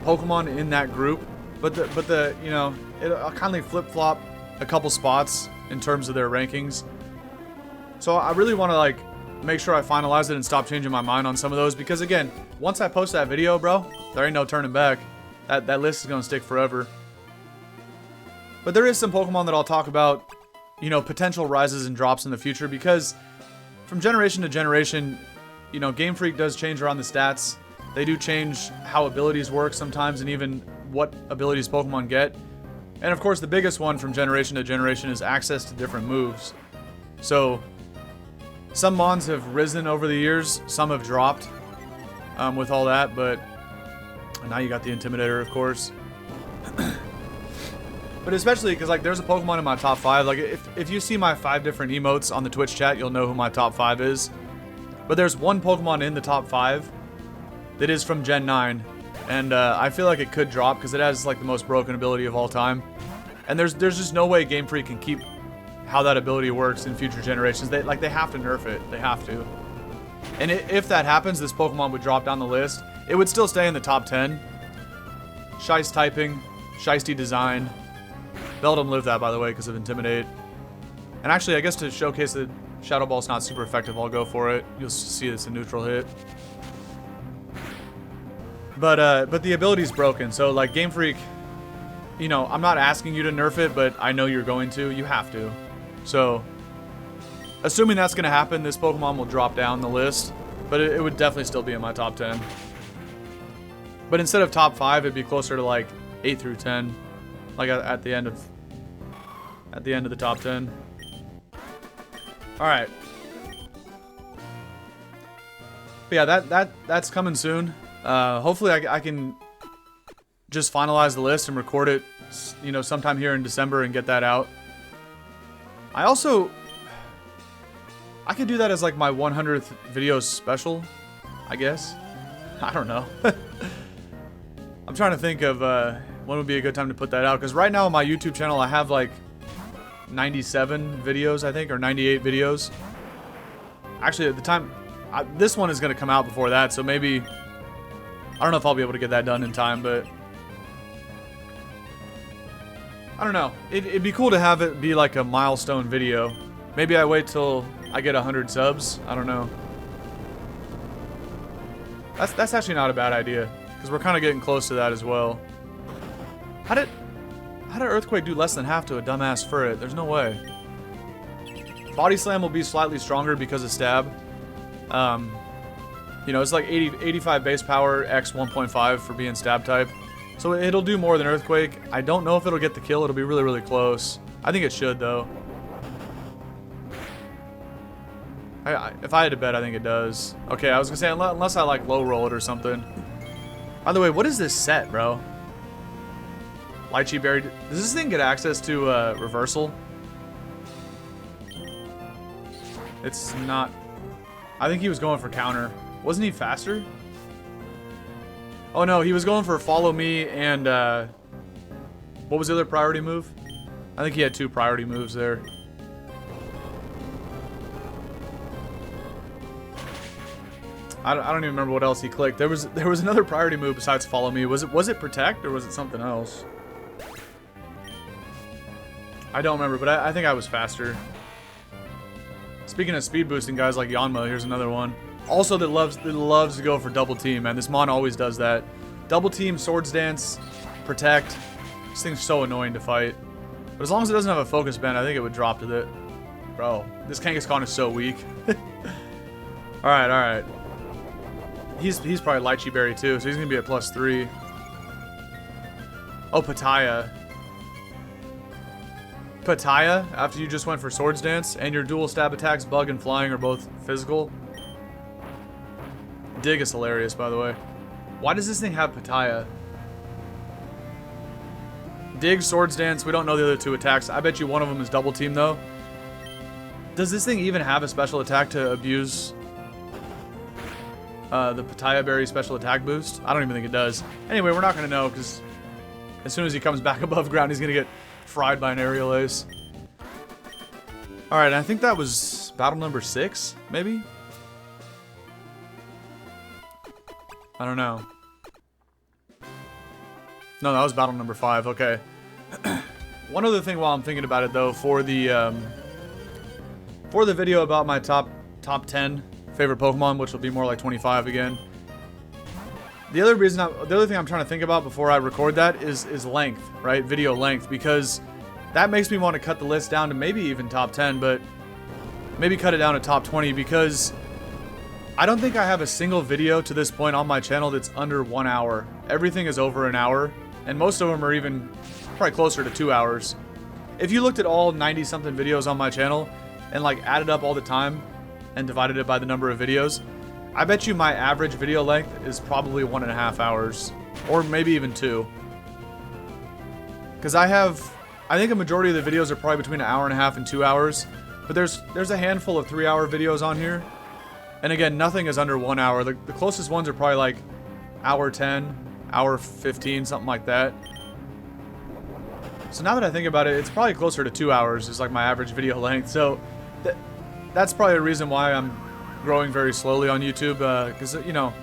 Pokemon in that group. But the you know, I'll kind of flip-flop a couple spots in terms of their rankings. So I really want to like make sure I finalize it and stop changing my mind on some of those, because again, once I post that video, bro, there ain't no turning back. That list is gonna stick forever. But there is some Pokemon that I'll talk about, you know, potential rises and drops in the future, because from generation to generation, you know, Game Freak does change around the stats. They do change how abilities work sometimes, and even what abilities Pokemon get. And of course, the biggest one from generation to generation is access to different moves. So some Mons have risen over the years, some have dropped with all that, but now you got the Intimidator, of course. But especially because, like, there's a Pokemon in my top 5. Like, if you see my 5 different emotes on the Twitch chat, you'll know who my top 5 is. But there's one Pokemon in the top 5 that is from Gen 9. And I feel like it could drop because it has, like, the most broken ability of all time. And there's just no way Game Freak can keep how that ability works in future generations. They have to nerf it. They have to. And if that happens, this Pokemon would drop down the list. It would still stay in the top 10. Shice typing, Shiesty design. Beldum lived that, by the way, because of Intimidate. And actually, I guess to showcase that Shadow Ball's not super effective, I'll go for it. You'll see it's a neutral hit. But the ability's broken, so like Game Freak, you know, I'm not asking you to nerf it, but I know you're going to. You have to. So, assuming that's going to happen, this Pokemon will drop down the list, but it would definitely still be in my top 10. But instead of top 5, it'd be closer to like 8 through 10. Like at the end of the top 10. All right. But yeah, that's coming soon. Hopefully I can just finalize the list and record it, you know, sometime here in December and get that out. I could do that as like my 100th video special, I guess. I don't know. I'm trying to think of when would be a good time to put that out, because right now on my YouTube channel I have like 97 videos, I think, or 98 videos. Actually, at the time, this one is going to come out before that, so maybe, I don't know if I'll be able to get that done in time, but I don't know. It'd be cool to have it be like a milestone video. Maybe I wait till I get 100 subs. I don't know. That's actually not a bad idea, because we're kind of getting close to that as well. How did Earthquake do less than half to a dumbass Furret? There's no way. Body Slam will be slightly stronger because of Stab. You know, it's like 85 base power x 1.5 for being Stab type. So it'll do more than Earthquake. I don't know if it'll get the kill. It'll be really, really close. I think it should, though. If I had to bet, I think it does. Okay, I was gonna say, unless I like low roll it or something. By the way, what is this set, bro? Lychee Berry. Does this thing get access to reversal? It's not. I think he was going for counter. Wasn't he faster? Oh no, he was going for follow me and what was the other priority move? I think he had 2 priority moves there. I don't even remember what else he clicked. There was another priority move besides follow me. Was it protect or was it something else? I don't remember, but I think I was faster. Speaking of speed boosting guys like Yanma, here's another one. Also that loves to go for double team, man. This mon always does that. Double team, swords dance, protect. This thing's so annoying to fight. But as long as it doesn't have a focus band, I think it would drop to it. Bro, this Kangaskhan is so weak. Alright, alright. He's probably Lychee Berry too, so he's gonna be at +3. Oh, Pataya. Pataya, after you just went for Swords Dance, and your dual stab attacks, Bug and Flying, are both physical. Dig is hilarious, by the way. Why does this thing have Pataya? Dig, Swords Dance, we don't know the other 2 attacks. I bet you one of them is double team, though. Does this thing even have a special attack to abuse the Pataya Berry special attack boost? I don't even think it does. Anyway, we're not going to know, because as soon as he comes back above ground, he's going to get fried by an aerial ace. Alright, I think that was battle number 6, maybe? I don't know. No, that was battle number 5, okay. One other thing while I'm thinking about it, though, for the video about my top 10 favorite Pokemon, which will be more like 25 again. The other thing I'm trying to think about before I record that is length, right? Video length, because that makes me want to cut the list down to maybe even top 10, but maybe cut it down to top 20, because I don't think I have a single video to this point on my channel that's under 1 hour. Everything is over an hour, and most of them are even probably closer to 2 hours. If you looked at all 90-something videos on my channel and like added up all the time and divided it by the number of videos, I bet you my average video length is probably 1.5 hours, or maybe even 2. Because I think a majority of the videos are probably between 1.5 hours and 2 hours, but there's a handful of 3-hour videos on here. And again, nothing is under 1 hour. The closest ones are probably like hour 10, hour 15, something like that. So now that I think about it, it's probably closer to 2 hours is like my average video length. So that's probably a reason why I'm growing very slowly on YouTube, because, you know,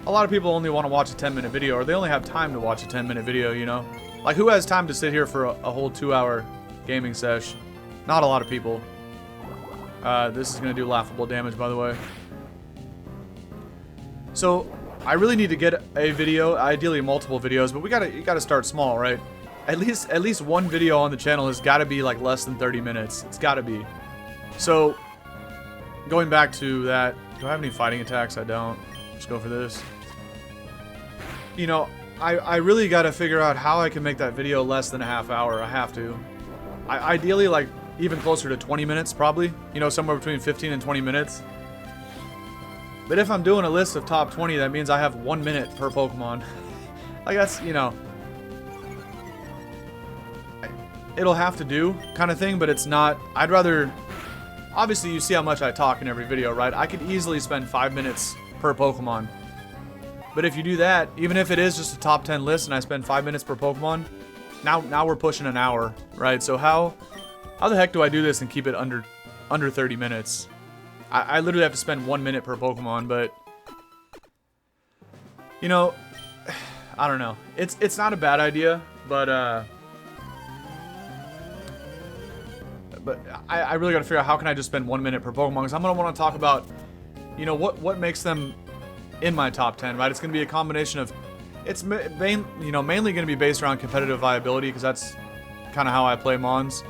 a lot of people only want to watch a 10-minute video, or they only have time to watch a 10-minute video, you know? Like, who has time to sit here for a whole 2-hour gaming sesh? Not a lot of people. This is going to do laughable damage, by the way. So, I really need to get a video, ideally multiple videos, but you gotta start small, right? At least one video on the channel has got to be like less than 30 minutes. It's got to be. So, going back to that, do I have any fighting attacks? I don't. Just go for this. You know, I really got to figure out how I can make that video less than a half hour. I have to. Ideally, like, even closer to 20 minutes, probably. You know, somewhere between 15 and 20 minutes. But if I'm doing a list of top 20, that means I have 1 minute per Pokemon. Like, that's, you know, it'll have to do kind of thing, but it's not. I'd rather, obviously you see how much I talk in every video, right? I could easily spend 5 minutes per Pokemon. But if you do that, even if it is just a top 10 list and I spend 5 minutes per Pokemon, now we're pushing an hour, right? So how the heck do I do this and keep it under 30 minutes? I literally have to spend 1 minute per Pokemon, but, you know, I don't know. It's not a bad idea, but But I really got to figure out how can I just spend 1 minute per Pokemon, because I'm going to want to talk about, you know, what makes them in my top 10, right? It's going to be a combination of, it's mainly going to be based around competitive viability, because that's kind of how I play Mons.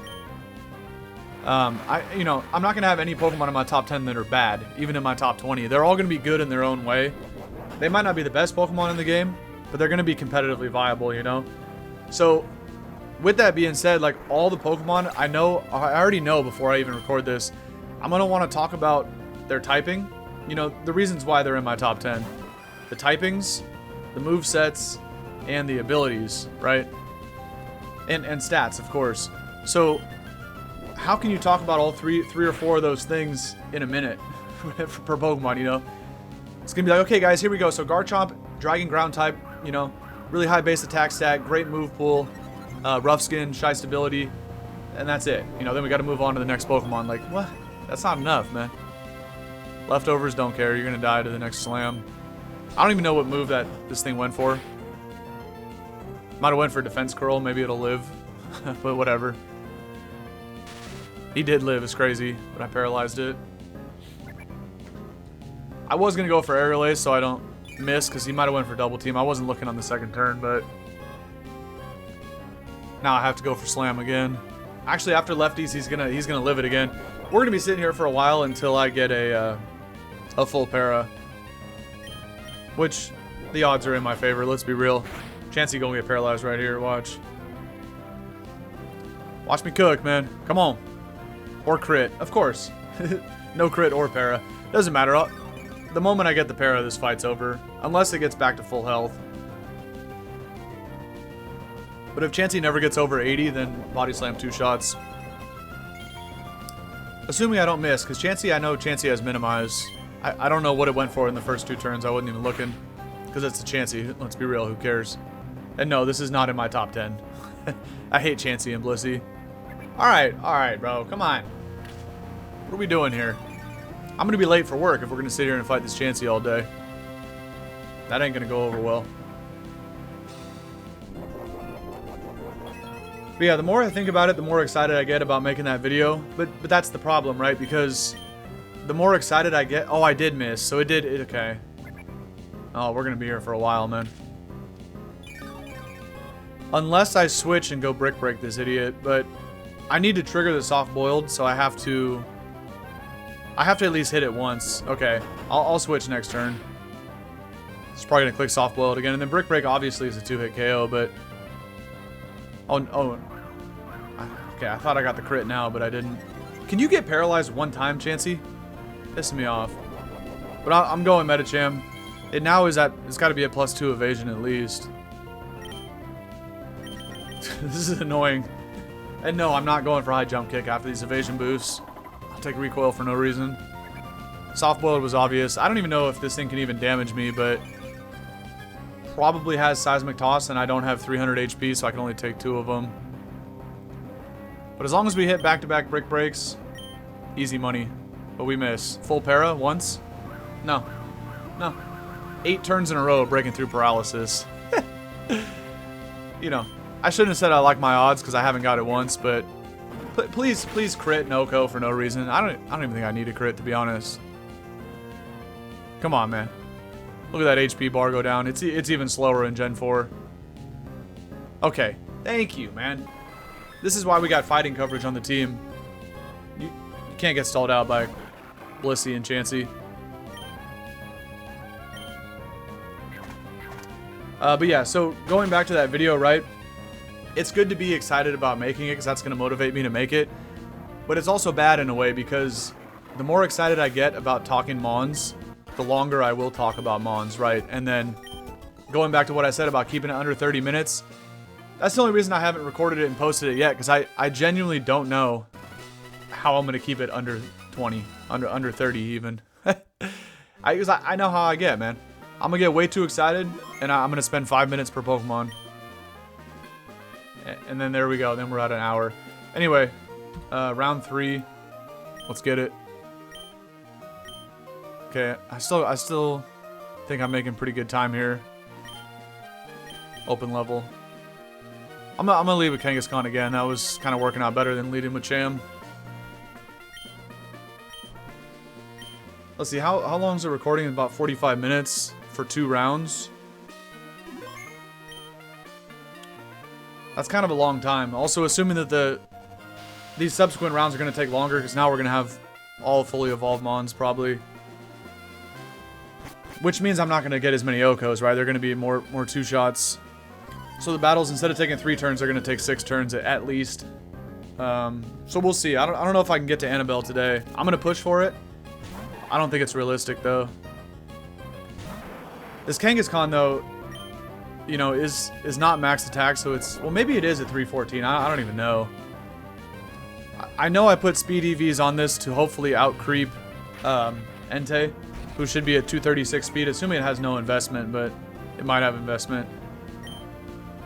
I'm not going to have any Pokemon in my top 10 that are bad, even in my top 20. They're all going to be good in their own way. They might not be the best Pokemon in the game, but they're going to be competitively viable, you know? So, with that being said, like, all the Pokemon, I already know before I even record this, I'm going to want to talk about their typing. You know, the reasons why they're in my top 10. The typings, the movesets, and the abilities, right? And stats, of course. So, how can you talk about all three or four of those things in a minute per Pokemon, you know? It's going to be like, okay, guys, here we go. So, Garchomp, Dragon Ground type, you know, really high base attack stat, great move pool, rough skin, shy stability, and that's it. You know, then we got to move on to the next Pokemon. Like, what? That's not enough, man. Leftovers, don't care. You're going to die to the next Slam. I don't even know what move that this thing went for. Might have went for Defense Curl. Maybe it'll live. But whatever. He did live. It's crazy. But I paralyzed it. I was going to go for Aerial Ace so I don't miss, because he might have went for Double Team. I wasn't looking on the second turn, but now I have to go for Slam again. Actually, after Lefties, he's gonna live it again. We're gonna be sitting here for a while until I get a full para, which the odds are in my favor. Let's be real. Chansey gonna get paralyzed right here. Watch me cook, man. Come on. Or crit, of course. No crit or para. Doesn't matter. The moment I get the para, this fight's over. Unless it gets back to full health. But if Chansey never gets over 80, then Body Slam 2 shots. Assuming I don't miss, because Chansey, I know Chansey has Minimize. I don't know what it went for in the first 2 turns. I wasn't even looking. Because it's a Chansey. Let's be real, who cares? And no, this is not in my top 10. I hate Chansey and Blissey. Alright, bro. Come on. What are we doing here? I'm going to be late for work if we're going to sit here and fight this Chansey all day. That ain't going to go over well. But yeah, the more I think about it, the more excited I get about making that video. But that's the problem, right? Because the more excited I get... Oh, I did miss. So it did... Okay. Oh, we're going to be here for a while, man. Unless I switch and go Brick Break this idiot. But I need to trigger the Soft Boiled, so I have to at least hit it once. Okay. I'll switch next turn. It's probably going to click Soft Boiled again. And then Brick Break obviously is a 2-hit KO, but... Oh. Okay, I thought I got the crit now, but I didn't. Can you get paralyzed one time, Chansey? Pissing me off. But I'm going Medicham. It now is at... It's got to be a +2 evasion at least. This is annoying. And no, I'm not going for high jump kick after these evasion boosts. I'll take recoil for no reason. Soft boiled was obvious. I don't even know if this thing can even damage me, but probably has Seismic Toss, and I don't have 300 HP, so I can only take 2 of them. But as long as we hit back-to-back Brick Breaks, easy money. But we miss. Full para once? No. 8 turns in a row of breaking through paralysis. You know, I shouldn't have said I like my odds because I haven't got it once, but please crit Noko for no reason. I don't even think I need a crit, to be honest. Come on, man. Look at that HP bar go down. It's even slower in Gen 4. Okay. Thank you, man. This is why we got fighting coverage on the team. You can't get stalled out by Blissey and Chansey. But yeah, so going back to that video, right? It's good to be excited about making it because that's going to motivate me to make it. But it's also bad in a way because the more excited I get about talking Mons, the longer I will talk about Mons, right? And then going back to what I said about keeping it under 30 minutes, that's the only reason I haven't recorded it and posted it yet, because I genuinely don't know how I'm going to keep it under 20, under 30 even. Because I know how I get, man. I'm going to get way too excited, and I'm going to spend 5 minutes per Pokemon. And then there we go. Then we're at an hour. Anyway, round 3. Let's get it. Okay, I still think I'm making pretty good time here. Open level. I'm gonna lead with Kangaskhan again. That was kind of working out better than leading with Cham. Let's see, how long is the recording? About 45 minutes for 2 rounds. That's kind of a long time. Also, assuming that these subsequent rounds are going to take longer, because now we're going to have all fully evolved Mons, probably. Which means I'm not going to get as many Okos, right? They're going to be more 2-shots. So the battles, instead of taking 3 turns, are going to take 6 turns at least. So we'll see. I don't know if I can get to Anabel today. I'm going to push for it. I don't think it's realistic, though. This Kangaskhan, though, you know, is not max attack, so it's... Well, maybe it is at 314. I don't even know. I know I put speed EVs on this to hopefully out-creep Entei, who should be at 236 speed, assuming it has no investment, but it might have investment.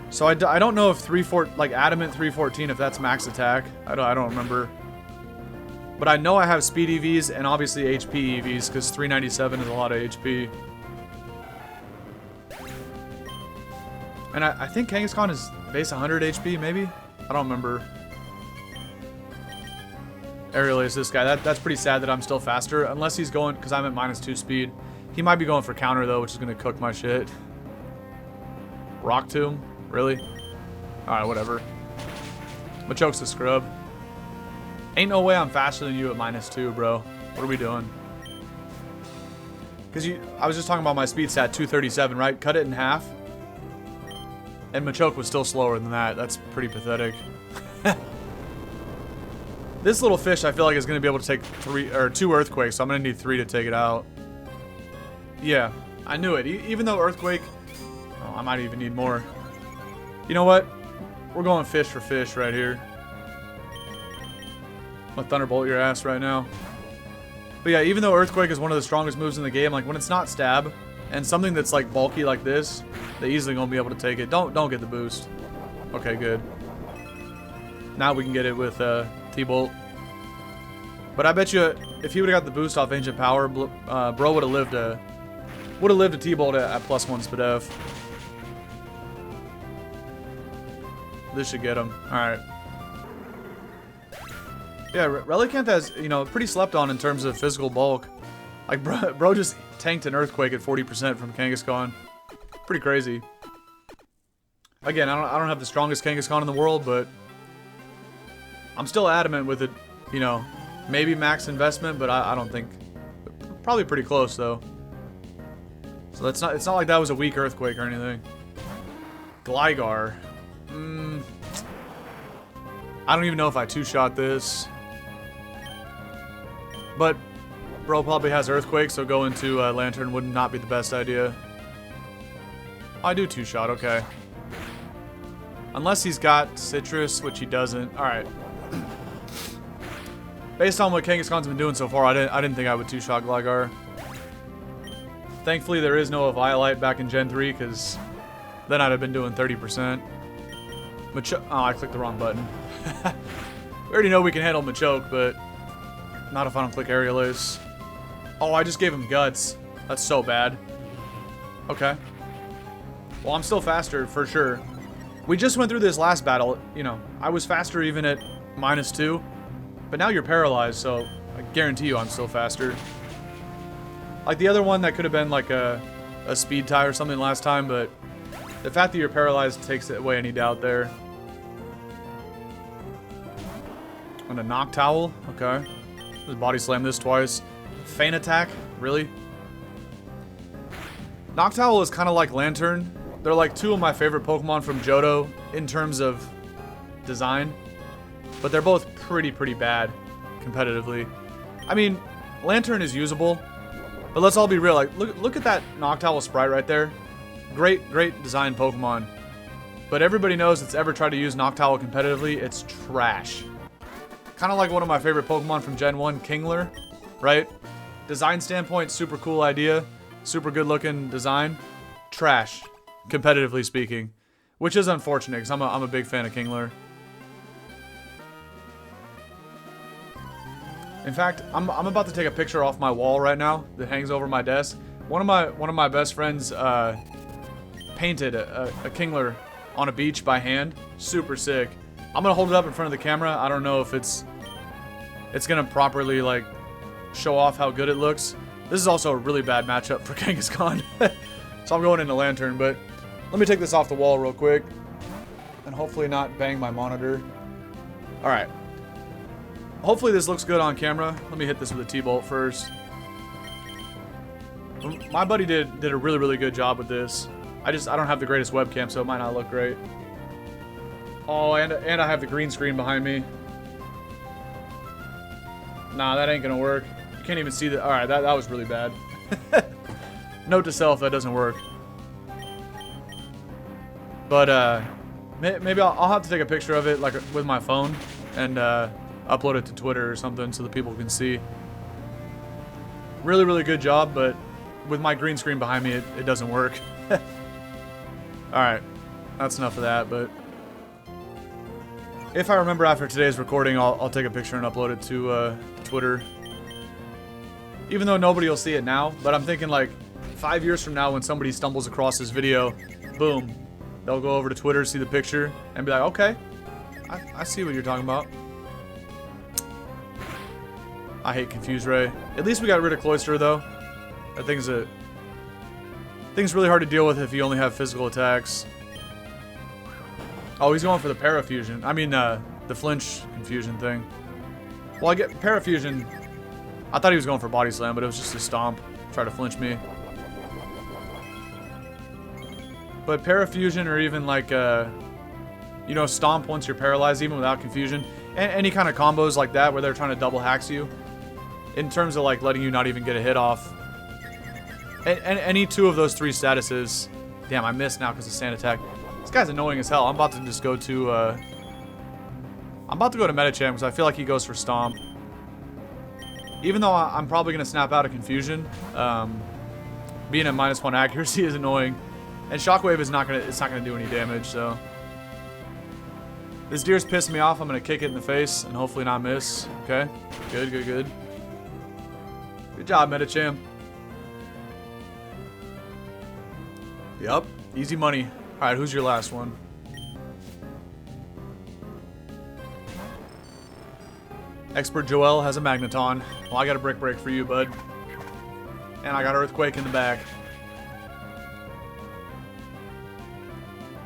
So I don't know if like Adamant 314, if that's max attack. I don't remember. But I know I have speed EVs and obviously HP EVs, because 397 is a lot of HP. And I think Kangaskhan is base 100 HP, maybe? I don't remember. Aerial is this guy. That's pretty sad that I'm still faster, unless he's going, because I'm at -2 speed. He might be going for counter, though, which is going to cook my shit. Rock Tomb? Really? Alright, whatever. Machoke's a scrub. Ain't no way I'm faster than you at -2, bro. What are we doing? Because I was just talking about my speed stat, 237, right? Cut it in half. And Machoke was still slower than that. That's pretty pathetic. This little fish, I feel like, is going to be able to take 2 Earthquakes, so I'm going to need 3 to take it out. Yeah, I knew it. Even though Earthquake... Oh, I might even need more. You know what? We're going fish for fish right here. I'm gonna Thunderbolt your ass right now. But yeah, even though Earthquake is one of the strongest moves in the game, like when it's not stab, and something that's like bulky like this, they easily gonna be able to take it. Don't get the boost. Okay, good. Now we can get it with T-Bolt. But I bet you, if he would have got the boost off Ancient Power, bro would have lived a T-Bolt at +1 SPDF. This should get him. Alright. Yeah, Relicanth has, you know, pretty slept on in terms of physical bulk. Like, bro just tanked an Earthquake at 40% from Kangaskhan. Pretty crazy. Again, I don't have the strongest Kangaskhan in the world, but I'm still adamant with it, you know, maybe max investment, but I don't think... Probably pretty close, though. So it's not like that was a weak Earthquake or anything. Gligar. I don't even know if I 2-shot this. But bro probably has Earthquake, so going to Lantern would not be the best idea. I do 2-shot, okay. Unless he's got Citrus, which he doesn't. Alright. Based on what Kangaskhan's been doing so far, I didn't think I would 2-shot Gligar. Thankfully, there is no Eviolite back in Gen 3, because then I'd have been doing 30%. Oh, I clicked the wrong button. We already know we can handle Machoke, but not if I don't click Aerial Ace. Oh, I just gave him Guts. That's so bad. Okay. Well, I'm still faster, for sure. We just went through this last battle. You know, I was faster even at -2. But now you're paralyzed, so I guarantee you I'm still faster. Like the other one that could have been like a speed tie or something last time, but the fact that you're paralyzed takes away any doubt there. And a Knock Towel, okay. Just body slam this twice. Feint Attack, really? Knock Towel is kind of like Lantern. They're like 2 of my favorite Pokemon from Johto in terms of design. But they're both pretty bad competitively. I mean, Lantern is usable, but let's all be real. Like, look at that Noctowl sprite right there. Great design Pokemon. But everybody knows that's ever tried to use Noctowl competitively, it's trash. Kind of like one of my favorite Pokemon from Gen 1, Kingler, right? Design standpoint, super cool idea. Super good looking design. Trash, competitively speaking. Which is unfortunate, because I'm a big fan of Kingler. In fact, I'm about to take a picture off my wall right now that hangs over my desk. One of my best friends painted a Kingler on a beach by hand. Super sick. I'm gonna hold it up in front of the camera. I don't know if it's gonna properly like show off how good it looks, This is also a really bad matchup for Kangaskhan. So I'm going into Lantern, but let me take this off the wall real quick. And hopefully not bang my monitor. Alright. Hopefully this looks good on camera. Let me hit this with a T-bolt first. My buddy did a really, really good job with this. I don't have the greatest webcam, so it might not look great. Oh, and I have the green screen behind me. Nah, that ain't gonna work. You can't even see that. Alright, that was really bad. Note to self, that doesn't work. But, maybe I'll have to take a picture of it, like, with my phone, and, upload it to Twitter or something so that people can see. Really, really good job, but with my green screen behind me, it doesn't work. Alright, that's enough of that, but if I remember after today's recording, I'll take a picture and upload it to Twitter. Even though nobody will see it now, but I'm thinking like 5 years from now when somebody stumbles across this video, boom, they'll go over to Twitter, see the picture, and be like, okay, I see what you're talking about. I hate Confuse Ray. At least we got rid of Cloister though. That thing's really hard to deal with if you only have physical attacks. Oh, he's going for the Parafusion. I mean, the flinch confusion thing. Well, I get Parafusion. I thought he was going for Body Slam, but it was just a stomp. Try to flinch me. But Parafusion or even like, you know, stomp once you're paralyzed, even without confusion. And any kind of combos like that where they're trying to double hacks you. In terms of like letting you not even get a hit off. And any two of those three statuses. Damn, I missed now because of Sand Attack. This guy's annoying as hell. I'm about to just go to, I'm about to go to Metacham because I feel like he goes for Stomp. Even though I'm probably going to snap out of Confusion, being at -1 accuracy is annoying. And Shockwave is not going to, it's not going to do any damage, so. This deer's pissing me off. I'm going to kick it in the face and hopefully not miss. Okay, good, good, good. Good job, Metacham. Yup, easy money. Alright, who's your last one? Expert Joel has a Magneton. Well, I got a Brick Break for you, bud. And I got Earthquake in the back.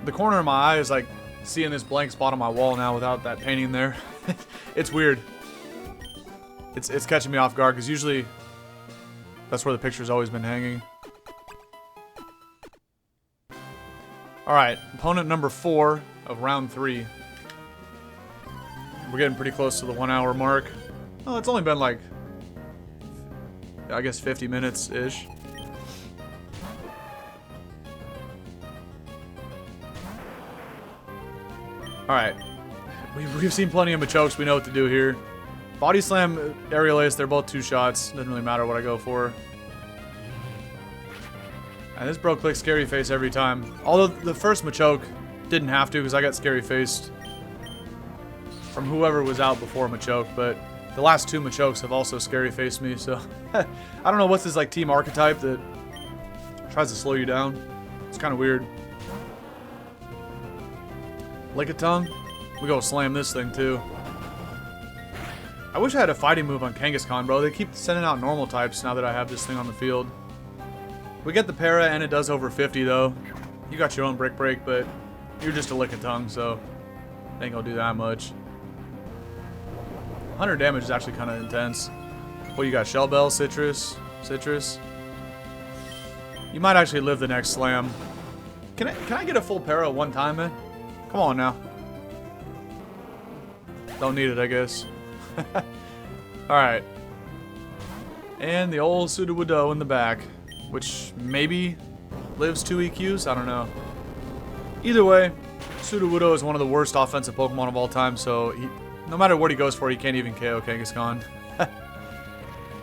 The corner of my eye is like seeing this blank spot on my wall now without that painting there. It's weird. It's catching me off guard because usually that's where the picture's always been hanging. Alright, opponent number 4 of round 3. We're getting pretty close to the 1 hour mark. Oh, it's only been like, I guess 50 minutes-ish. Alright. We've seen plenty of Machokes, we know what to do here. Body Slam, Aerial Ace, they're both 2 shots. Doesn't really matter what I go for. And this bro clicks Scary Face every time. Although the first Machoke didn't have to because I got Scary Faced from whoever was out before Machoke, but the last 2 Machokes have also Scary Faced me, so I don't know what's this like team archetype that tries to slow you down. It's kind of weird. Lickitung, we go slam this thing too. I wish I had a fighting move on Kangaskhan, bro. They keep sending out normal types now that I have this thing on the field. We get the para, and it does over 50, though. You got your own Brick Break, but you're just a Lickitung, so it ain't gonna do that much. 100 damage is actually kind of intense. Well, you got Shell Bell, Citrus. You might actually live the next slam. Can I get a full para one time, man? Come on now. Don't need it, I guess. Alright. And the old Sudowoodo in the back. Which maybe lives 2 EQs? I don't know. Either way, Sudowoodo is one of the worst offensive Pokemon of all time, so no matter what he goes for, he can't even KO Kangaskhan.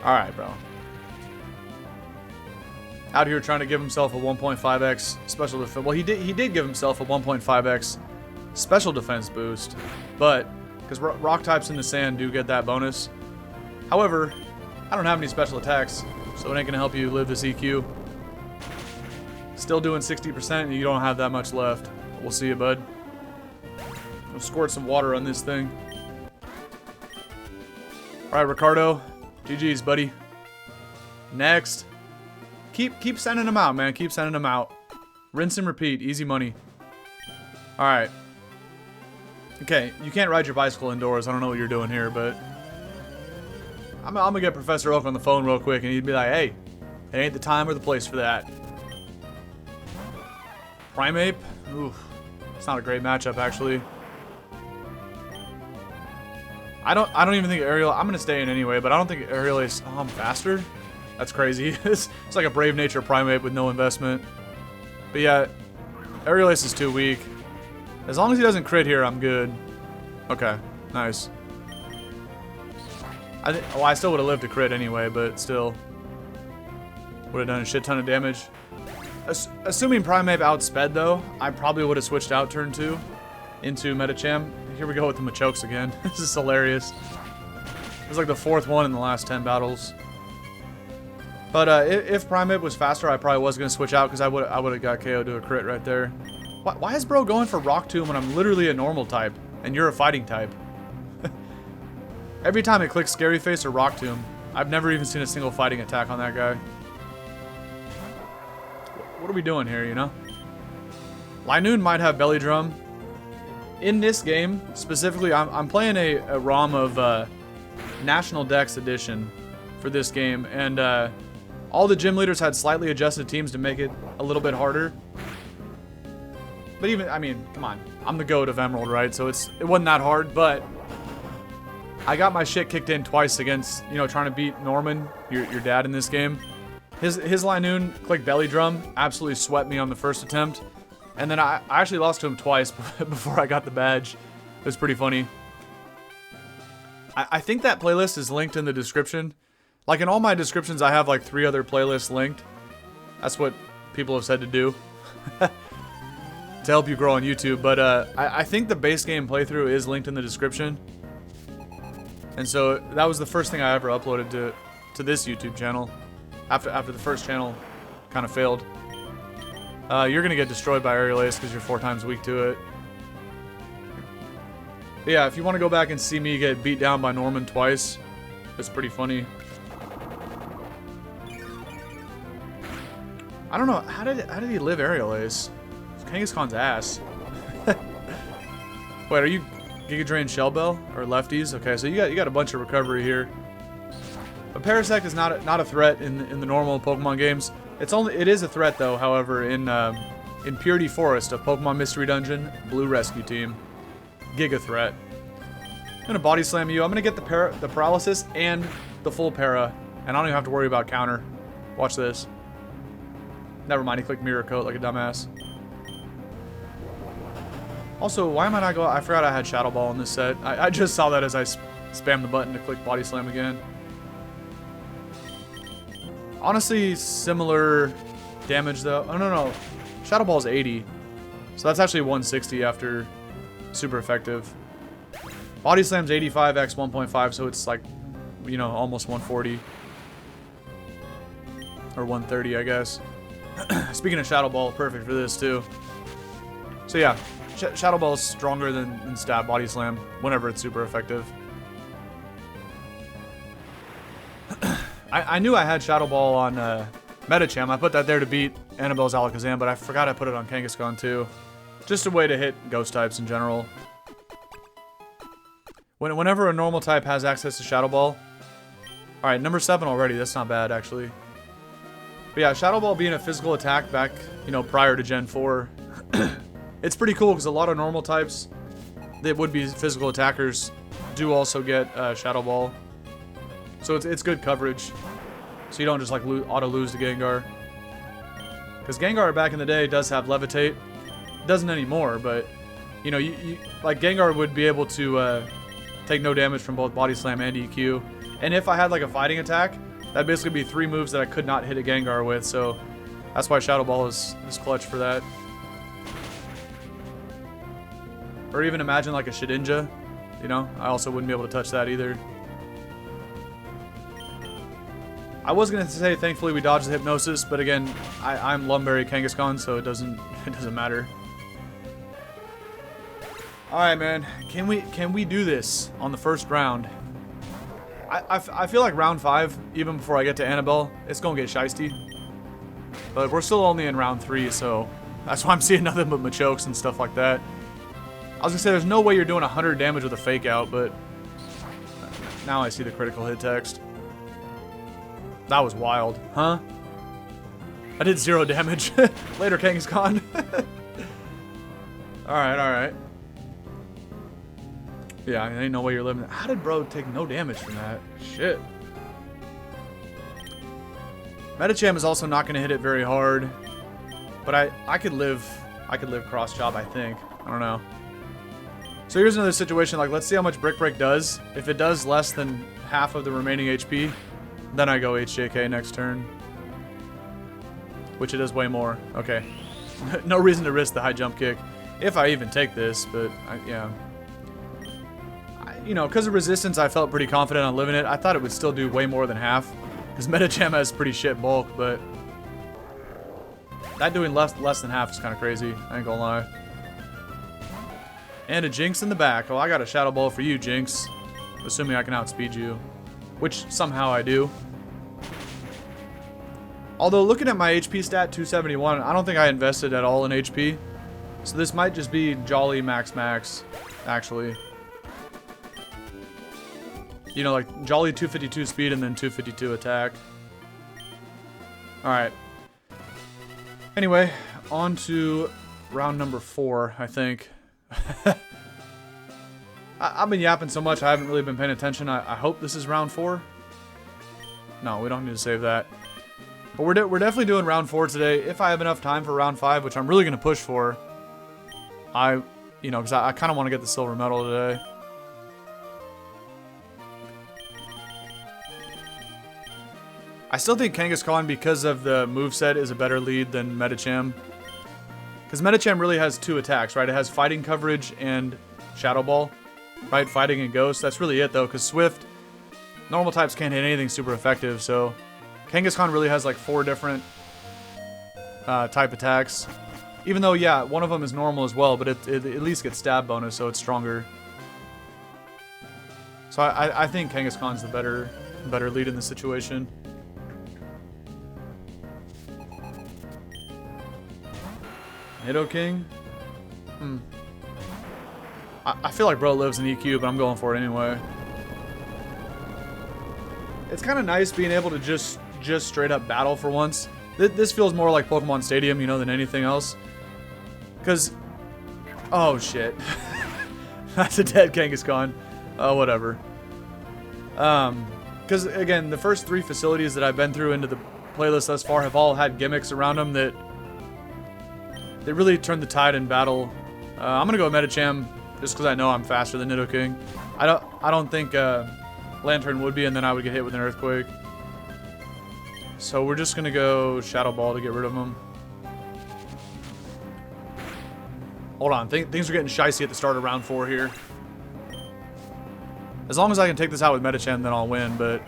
Alright, bro. Out here trying to give himself a 1.5x special defense. Well, he did give himself a 1.5x special defense boost, but because rock types in the sand do get that bonus. However, I don't have any special attacks, so it ain't gonna help you live this EQ. Still doing 60% and you don't have that much left. We'll see you, bud. I'll squirt some water on this thing. Alright, Ricardo. GG's, buddy. Next. Keep sending them out, man. Keep sending them out. Rinse and repeat. Easy money. Alright. Okay, you can't ride your bicycle indoors. I don't know what you're doing here, but... I'm gonna get Professor Oak on the phone real quick, and he'd be like, hey, it ain't the time or the place for that. Primeape? Oof. It's not a great matchup, actually. I don't even think Aerial... I'm gonna stay in anyway, but I don't think Aerial is... Oh, I'm faster? That's crazy. It's like a Brave Nature Primeape with no investment. But yeah, Aerial Ace is too weak. As long as he doesn't crit here, I'm good. Okay, nice. Well, I still would have lived to crit anyway, but still. Would have done a shit ton of damage. Assuming Primeape outsped, though, I probably would have switched out turn 2 into Medicham. Here we go with the Machokes again. This is hilarious. It's like the 4th one in the last 10 battles. But if Primeape was faster, I probably was going to switch out because I would have got KO'd to a crit right there. Why is bro going for Rock Tomb when I'm literally a normal type and you're a fighting type? Every time it clicks Scary Face or Rock Tomb, I've never even seen a single fighting attack on that guy. What are we doing here, you know? Linoon might have Belly Drum. In this game, specifically, I'm playing a ROM of National Dex Edition for this game, and all the gym leaders had slightly adjusted teams to make it a little bit harder. But even, I mean, come on. I'm the GOAT of Emerald, right? So it wasn't that hard, but I got my shit kicked in twice against, you know, trying to beat Norman, your dad in this game. His Linoon click Belly Drum absolutely swept me on the first attempt. And then I actually lost to him twice before I got the badge. It was pretty funny. I think that playlist is linked in the description. Like in all my descriptions, I have like 3 other playlists linked. That's what people have said to do. To help you grow on YouTube. But I think the base game playthrough is linked in the description. And so that was the first thing I ever uploaded to this YouTube channel. After the first channel kind of failed. You're going to get destroyed by Aerial Ace because you're 4 times weak to it. But yeah, if you want to go back and see me get beat down by Norman twice, it's pretty funny. I don't know, how did he live Aerial Ace? Kangaskhan's ass. Wait, are you Giga Drain Shell Bell or lefties? Okay, so you got a bunch of recovery here. But Parasect is not a threat in the normal Pokemon games. It is a threat though. However, in Purity Forest of Pokemon Mystery Dungeon, Blue Rescue Team, Giga threat. I'm gonna Body Slam you. I'm gonna get the paralysis and the full para, and I don't even have to worry about counter. Watch this. Never mind. He clicked Mirror Coat like a dumbass. Also, why am I not going? I forgot I had Shadow Ball in this set. I just saw that as I spammed the button to click Body Slam again. Honestly, similar damage though. Oh no. Shadow Ball is 80. So that's actually 160 after super effective. Body Slam's 85x 1.5, so it's like, you know, almost 140. Or 130, I guess. Speaking of Shadow Ball, perfect for this too. So yeah, Shadow Ball is stronger than Stab Body Slam whenever it's super effective. I knew I had Shadow Ball on Medicham. I put that there to beat Annabelle's Alakazam, but I forgot I put it on Kangaskhan too. Just a way to hit ghost types in general. Whenever a normal type has access to Shadow Ball. Alright, number 7 already. That's not bad, actually. But yeah, Shadow Ball being a physical attack back, you know, prior to Gen 4. It's pretty cool because a lot of normal types that would be physical attackers do also get Shadow Ball. So it's good coverage. So you don't just like auto-lose to Gengar. Because Gengar back in the day does have Levitate. Doesn't anymore, but you know, you like Gengar would be able to take no damage from both Body Slam and EQ. And if I had like a fighting attack, that'd basically be 3 moves that I could not hit a Gengar with. So that's why Shadow Ball is clutch for that. Or even imagine like a Shedinja. You know, I also wouldn't be able to touch that either. I was gonna say thankfully we dodged the Hypnosis, but again, I'm Lumberry Kangaskhan, so it doesn't matter. All right, man. Can we do this on the first round? I feel like round 5, even before I get to Annabelle, it's going to get shiesty. But we're still only in round 3, so that's why I'm seeing nothing but Machokes and stuff like that. I was going to say, there's no way you're doing 100 damage with a fake out, but now I see the critical hit text. That was wild. Huh? I did 0 damage. Later, Kangaskhan. Alright, alright. Yeah, I ain't no way you're living. How did bro take no damage from that? Shit. Medicham is also not going to hit it very hard. But I could live cross chop, I think. I don't know. So here's another situation, like let's see how much Brick Break does. If it does less than half of the remaining HP, then I go HJK next turn. Which it does way more. Okay. No reason to risk the high jump kick. If I even take this, but yeah. You know, because of resistance, I felt pretty confident on living it. I thought it would still do way more than half. Because Medicham has pretty shit bulk, but that doing less than half is kind of crazy. I ain't gonna lie. And a Jinx in the back. Oh, I got a Shadow Ball for you, Jinx. Assuming I can outspeed you. Which, somehow I do. Although, looking at my HP stat, 271, I don't think I invested at all in HP. So this might just be Jolly max, actually. You know, like, Jolly 252 speed and then 252 attack. Alright. Anyway, on to round number 4, I think. I've been yapping so much, I haven't really been paying attention. I hope this is round 4. No, we don't need to save that. But we're definitely doing round 4 today. If I have enough time for round 5, which I'm really going to push for. You know, because I kind of want to get the silver medal today. I still think Kangaskhan, because of the moveset, is a better lead than Medicham. Because Medicham really has 2 attacks, right? It has Fighting Coverage and Shadow Ball. Right? Fighting and Ghost. That's really it, though, because Swift, normal types can't hit anything super effective, so Kangaskhan really has like 4 different type attacks. Even though, yeah, one of them is normal as well, but it at least gets stab bonus, so it's stronger. So I think Kangaskhan's the better lead in this situation. Nidoking? I feel like bro lives in EQ, but I'm going for it anyway. It's kind of nice being able to just straight up battle for once. This feels more like Pokemon Stadium, you know, than anything else. Because, oh shit. That's a dead Kangaskhan. Oh, whatever. Because, again, the first 3 facilities that I've been through into the playlist thus far have all had gimmicks around them that they really turned the tide in battle. I'm gonna go with Medicham just because I know I'm faster than Nidoking. I don't think Lantern would be, and then I would get hit with an Earthquake. So we're just gonna go Shadow Ball to get rid of him. Hold on, things are getting shicey at the start of round 4 here. As long as I can take this out with Medicham, then I'll win, but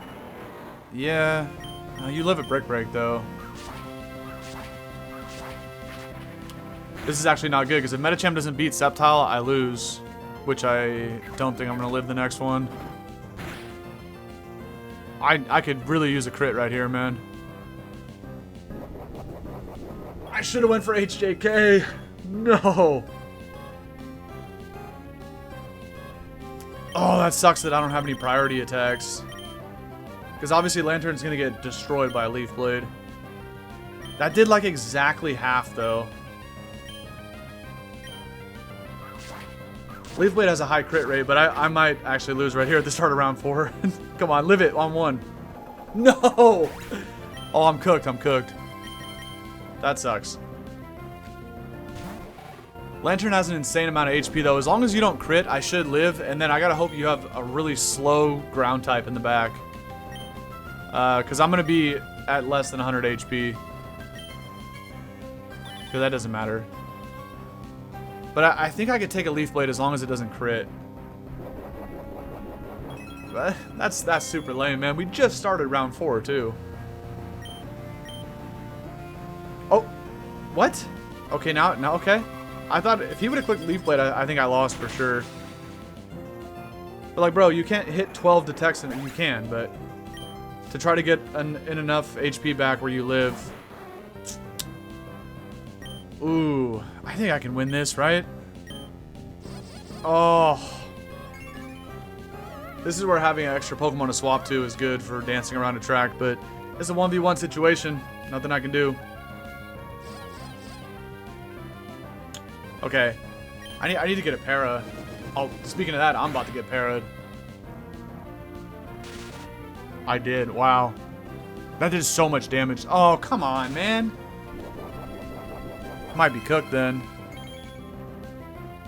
yeah. You live at Brick Break, though. This is actually not good, because if Medicham doesn't beat Sceptile, I lose. Which I don't think I'm going to live the next one. I could really use a crit right here, man. I should have went for HJK. No. Oh, that sucks that I don't have any priority attacks. Because obviously Lantern's going to get destroyed by a Leaf Blade. That did like exactly half, though. Leaf Blade has a high crit rate, but I might actually lose right here at the start of round 4. Come on, live it on 1. No! Oh, I'm cooked, I'm cooked. That sucks. Lantern has an insane amount of HP, though. As long as you don't crit, I should live, and then I gotta hope you have a really slow ground type in the back. Because I'm gonna be at less than 100 HP. Because that doesn't matter. But I think I could take a Leaf Blade as long as it doesn't crit. But that's super lame, man. We just started round 4, too. Oh, what? Okay, now, okay. I thought if he would have clicked Leaf Blade, I think I lost for sure. But like, bro, you can't hit 12 detects, and you can, but to try to get in enough HP back where you live. Ooh, I think I can win this, right? Oh. This is where having an extra Pokemon to swap to is good for dancing around a track, but it's a 1v1 situation. Nothing I can do. Okay. I need to get a para. Oh, speaking of that, I'm about to get para'd. I did. Wow. That did so much damage. Oh, come on, man. Might be cooked then.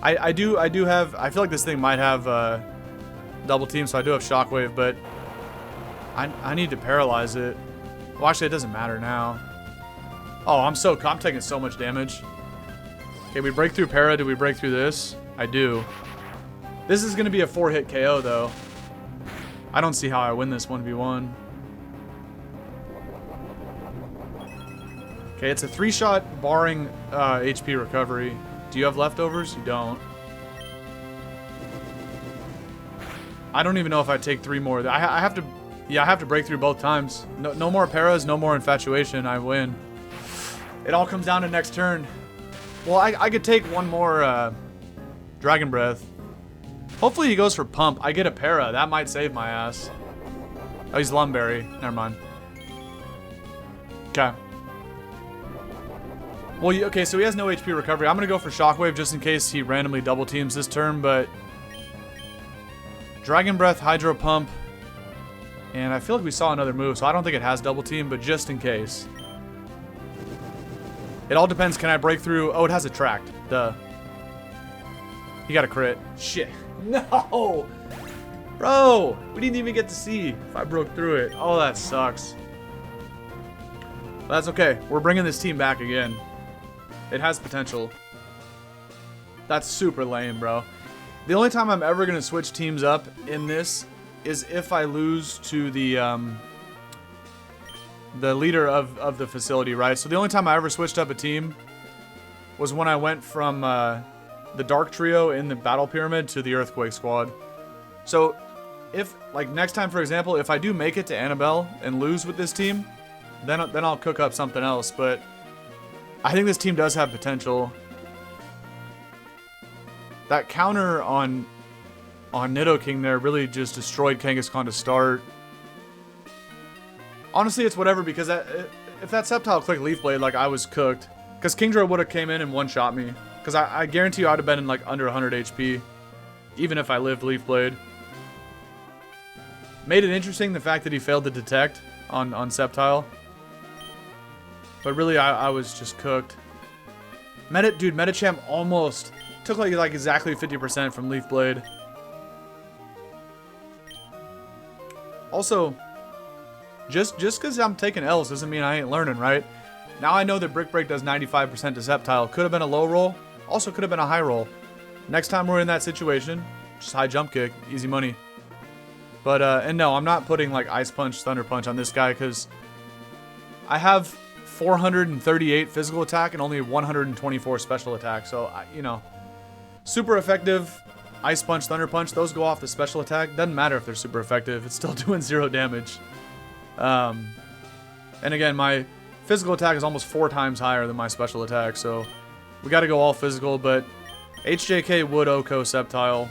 I do have, I feel like this thing might have double team, so I do have Shockwave, but I need to paralyze it. Well, actually, it doesn't matter now. Oh, I'm taking so much damage. Okay, we break through para. Do we break through this? I do. This is going to be a 4-hit KO, though. I don't see how I win this 1v1. Okay, it's a 3-shot barring HP recovery. Do you have leftovers? You don't. I don't even know if I take 3 more. I have to... Yeah, I have to break through both times. No more paras, no more infatuation. I win. It all comes down to next turn. Well, I could take 1 more Dragon Breath. Hopefully he goes for Pump. I get a para. That might save my ass. Oh, he's Lumberry. Never mind. Okay. Well, okay, so he has no HP recovery. I'm going to go for Shockwave just in case he randomly double teams this turn, but... Dragon Breath, Hydro Pump... And I feel like we saw another move, so I don't think it has double team, but just in case. It all depends. Can I break through? Oh, it has Attract. Duh. He got a crit. Shit. No! Bro! We didn't even get to see if I broke through it. Oh, that sucks. But that's okay. We're bringing this team back again. It has potential. That's super lame, bro. The only time I'm ever going to switch teams up in this is if I lose to the leader of the facility, right? So the only time I ever switched up a team was when I went from the Dark Trio in the Battle Pyramid to the Earthquake Squad. So if, like, next time, for example, if I do make it to Anabel and lose with this team, then I'll cook up something else. But I think this team does have potential. That counter on Nidoking there really just destroyed Kangaskhan to start. Honestly, it's whatever, because if that Sceptile clicked Leaf Blade, like, I was cooked. Because Kingdra would have came in and one-shot me. Because I guarantee you I'd have been in, like, under 100 HP. Even if I lived Leaf Blade. Made it interesting, the fact that he failed to detect on Sceptile. But really, I was just cooked. Dude, Medicham almost took, like exactly 50% from Leaf Blade. Also, just because I'm taking L's doesn't mean I ain't learning, right? Now I know that Brick Break does 95% to Sceptile. Could have been a low roll. Also could have been a high roll. Next time we're in that situation, just high jump kick. Easy money. But, and no, I'm not putting, like, Ice Punch, Thunder Punch on this guy, because I have 438 physical attack and only 124 special attack. So, you know, super effective. Ice Punch, Thunder Punch, those go off the special attack. Doesn't matter if they're super effective. It's still doing 0 damage. And again, my physical attack is almost 4 times higher than my special attack. So we got to go all physical. But HJK would OHKO Sceptile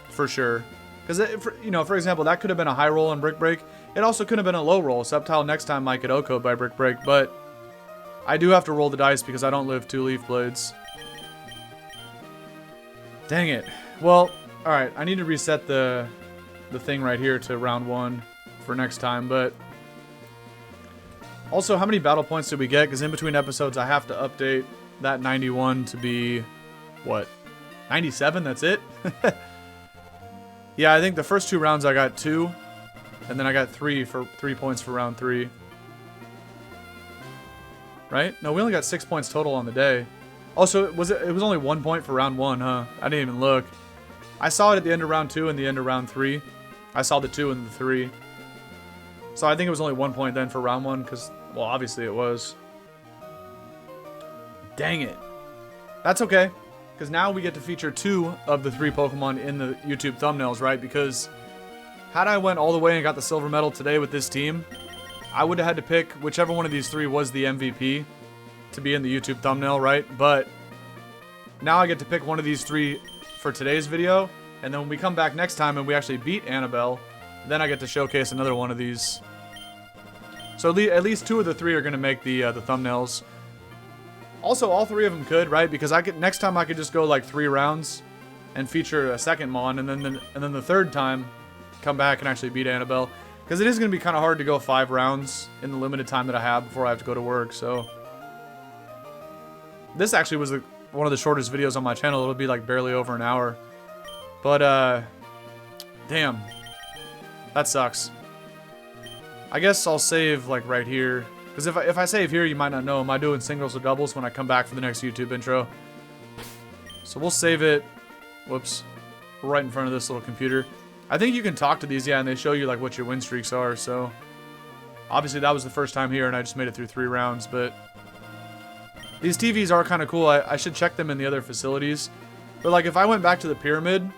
for sure. Because, you know, for example, that could have been a high roll on Brick Break. It also could have been a low roll. Sceptile next time might get OHKO'd by Brick Break. But I do have to roll the dice because I don't live 2 Leaf Blades. Dang it. Well, alright, I need to reset the thing right here to round 1 for next time, but also, how many battle points did we get? Because in between episodes, I have to update that 91 to be, what, 97? That's it? Yeah, I think the first 2 rounds I got 2, and then I got 3 points for round 3. Right? No, we only got 6 points total on the day. Also, it was only 1 point for round 1, huh? I didn't even look. I saw it at the end of round 2 and the end of round 3. I saw the 2 and the 3. So I think it was only 1 point then for round 1, because, well, obviously it was. Dang it. That's okay. because now we get to feature 2 of the 3 Pokemon in the YouTube thumbnails, right? Because had I went all the way and got the silver medal today with this team, I would have had to pick whichever one of these 3 was the MVP to be in the YouTube thumbnail, right? But now I get to pick one of these 3 for today's video, and then when we come back next time and we actually beat Anabel, then I get to showcase another one of these. So at least 2 of the 3 are going to make the thumbnails. Also, all 3 of them could, right? Because next time I could just go like 3 rounds and feature a second Mon, and then the third time come back and actually beat Anabel. Because it is going to be kind of hard to go 5 rounds in the limited time that I have before I have to go to work. So this actually was one of the shortest videos on my channel. It'll be like barely over an hour. But damn, that sucks. I guess I'll save like right here, because if I save here, you might not know, am I doing singles or doubles when I come back for the next YouTube intro? So we'll save it. Whoops, right in front of this little computer. I think you can talk to these, yeah, and they show you like what your win streaks are. So obviously that was the first time here, and I just made it through 3 rounds. But these TVs are kind of cool. I should check them in the other facilities. But like if I went back to the pyramid,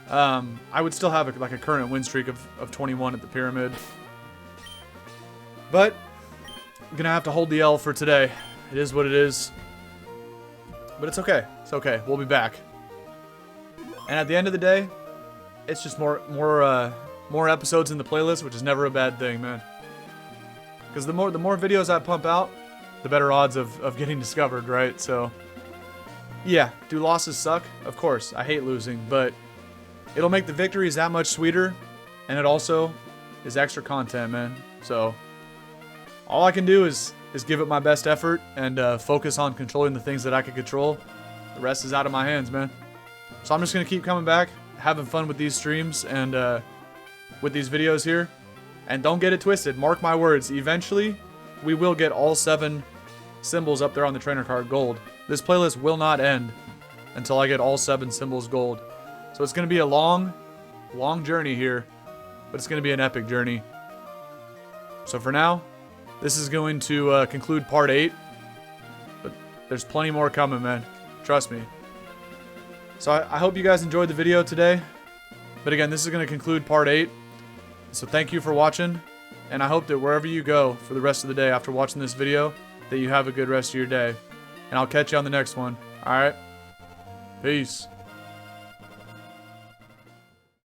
I would still have a current win streak of 21 at the pyramid. But I'm gonna have to hold the L for today. It is what it is. But it's okay. It's okay. We'll be back. And at the end of the day, it's just more episodes in the playlist, which is never a bad thing, man. Because the more videos I pump out, the better odds of getting discovered, right? So yeah, do losses suck? Of course. I hate losing, but it'll make the victories that much sweeter, and it also is extra content, man. So all I can do is give it my best effort and focus on controlling the things that I can control. The rest is out of my hands, man. So I'm just going to keep coming back, having fun with these streams and with these videos here. And don't get it twisted. Mark my words. Eventually, we will get all 7 symbols up there on the trainer card gold. This playlist will not end until I get all 7 symbols gold. So it's going to be a long journey here, but it's going to be an epic journey. So for now, this is going to conclude part 8, but there's plenty more coming, man. Trust me. So I hope you guys enjoyed the video today. But again, this is going to conclude part 8. So thank you for watching, and I hope that wherever you go for the rest of the day after watching this video, that you have a good rest of your day. And I'll catch you on the next one. Alright? Peace.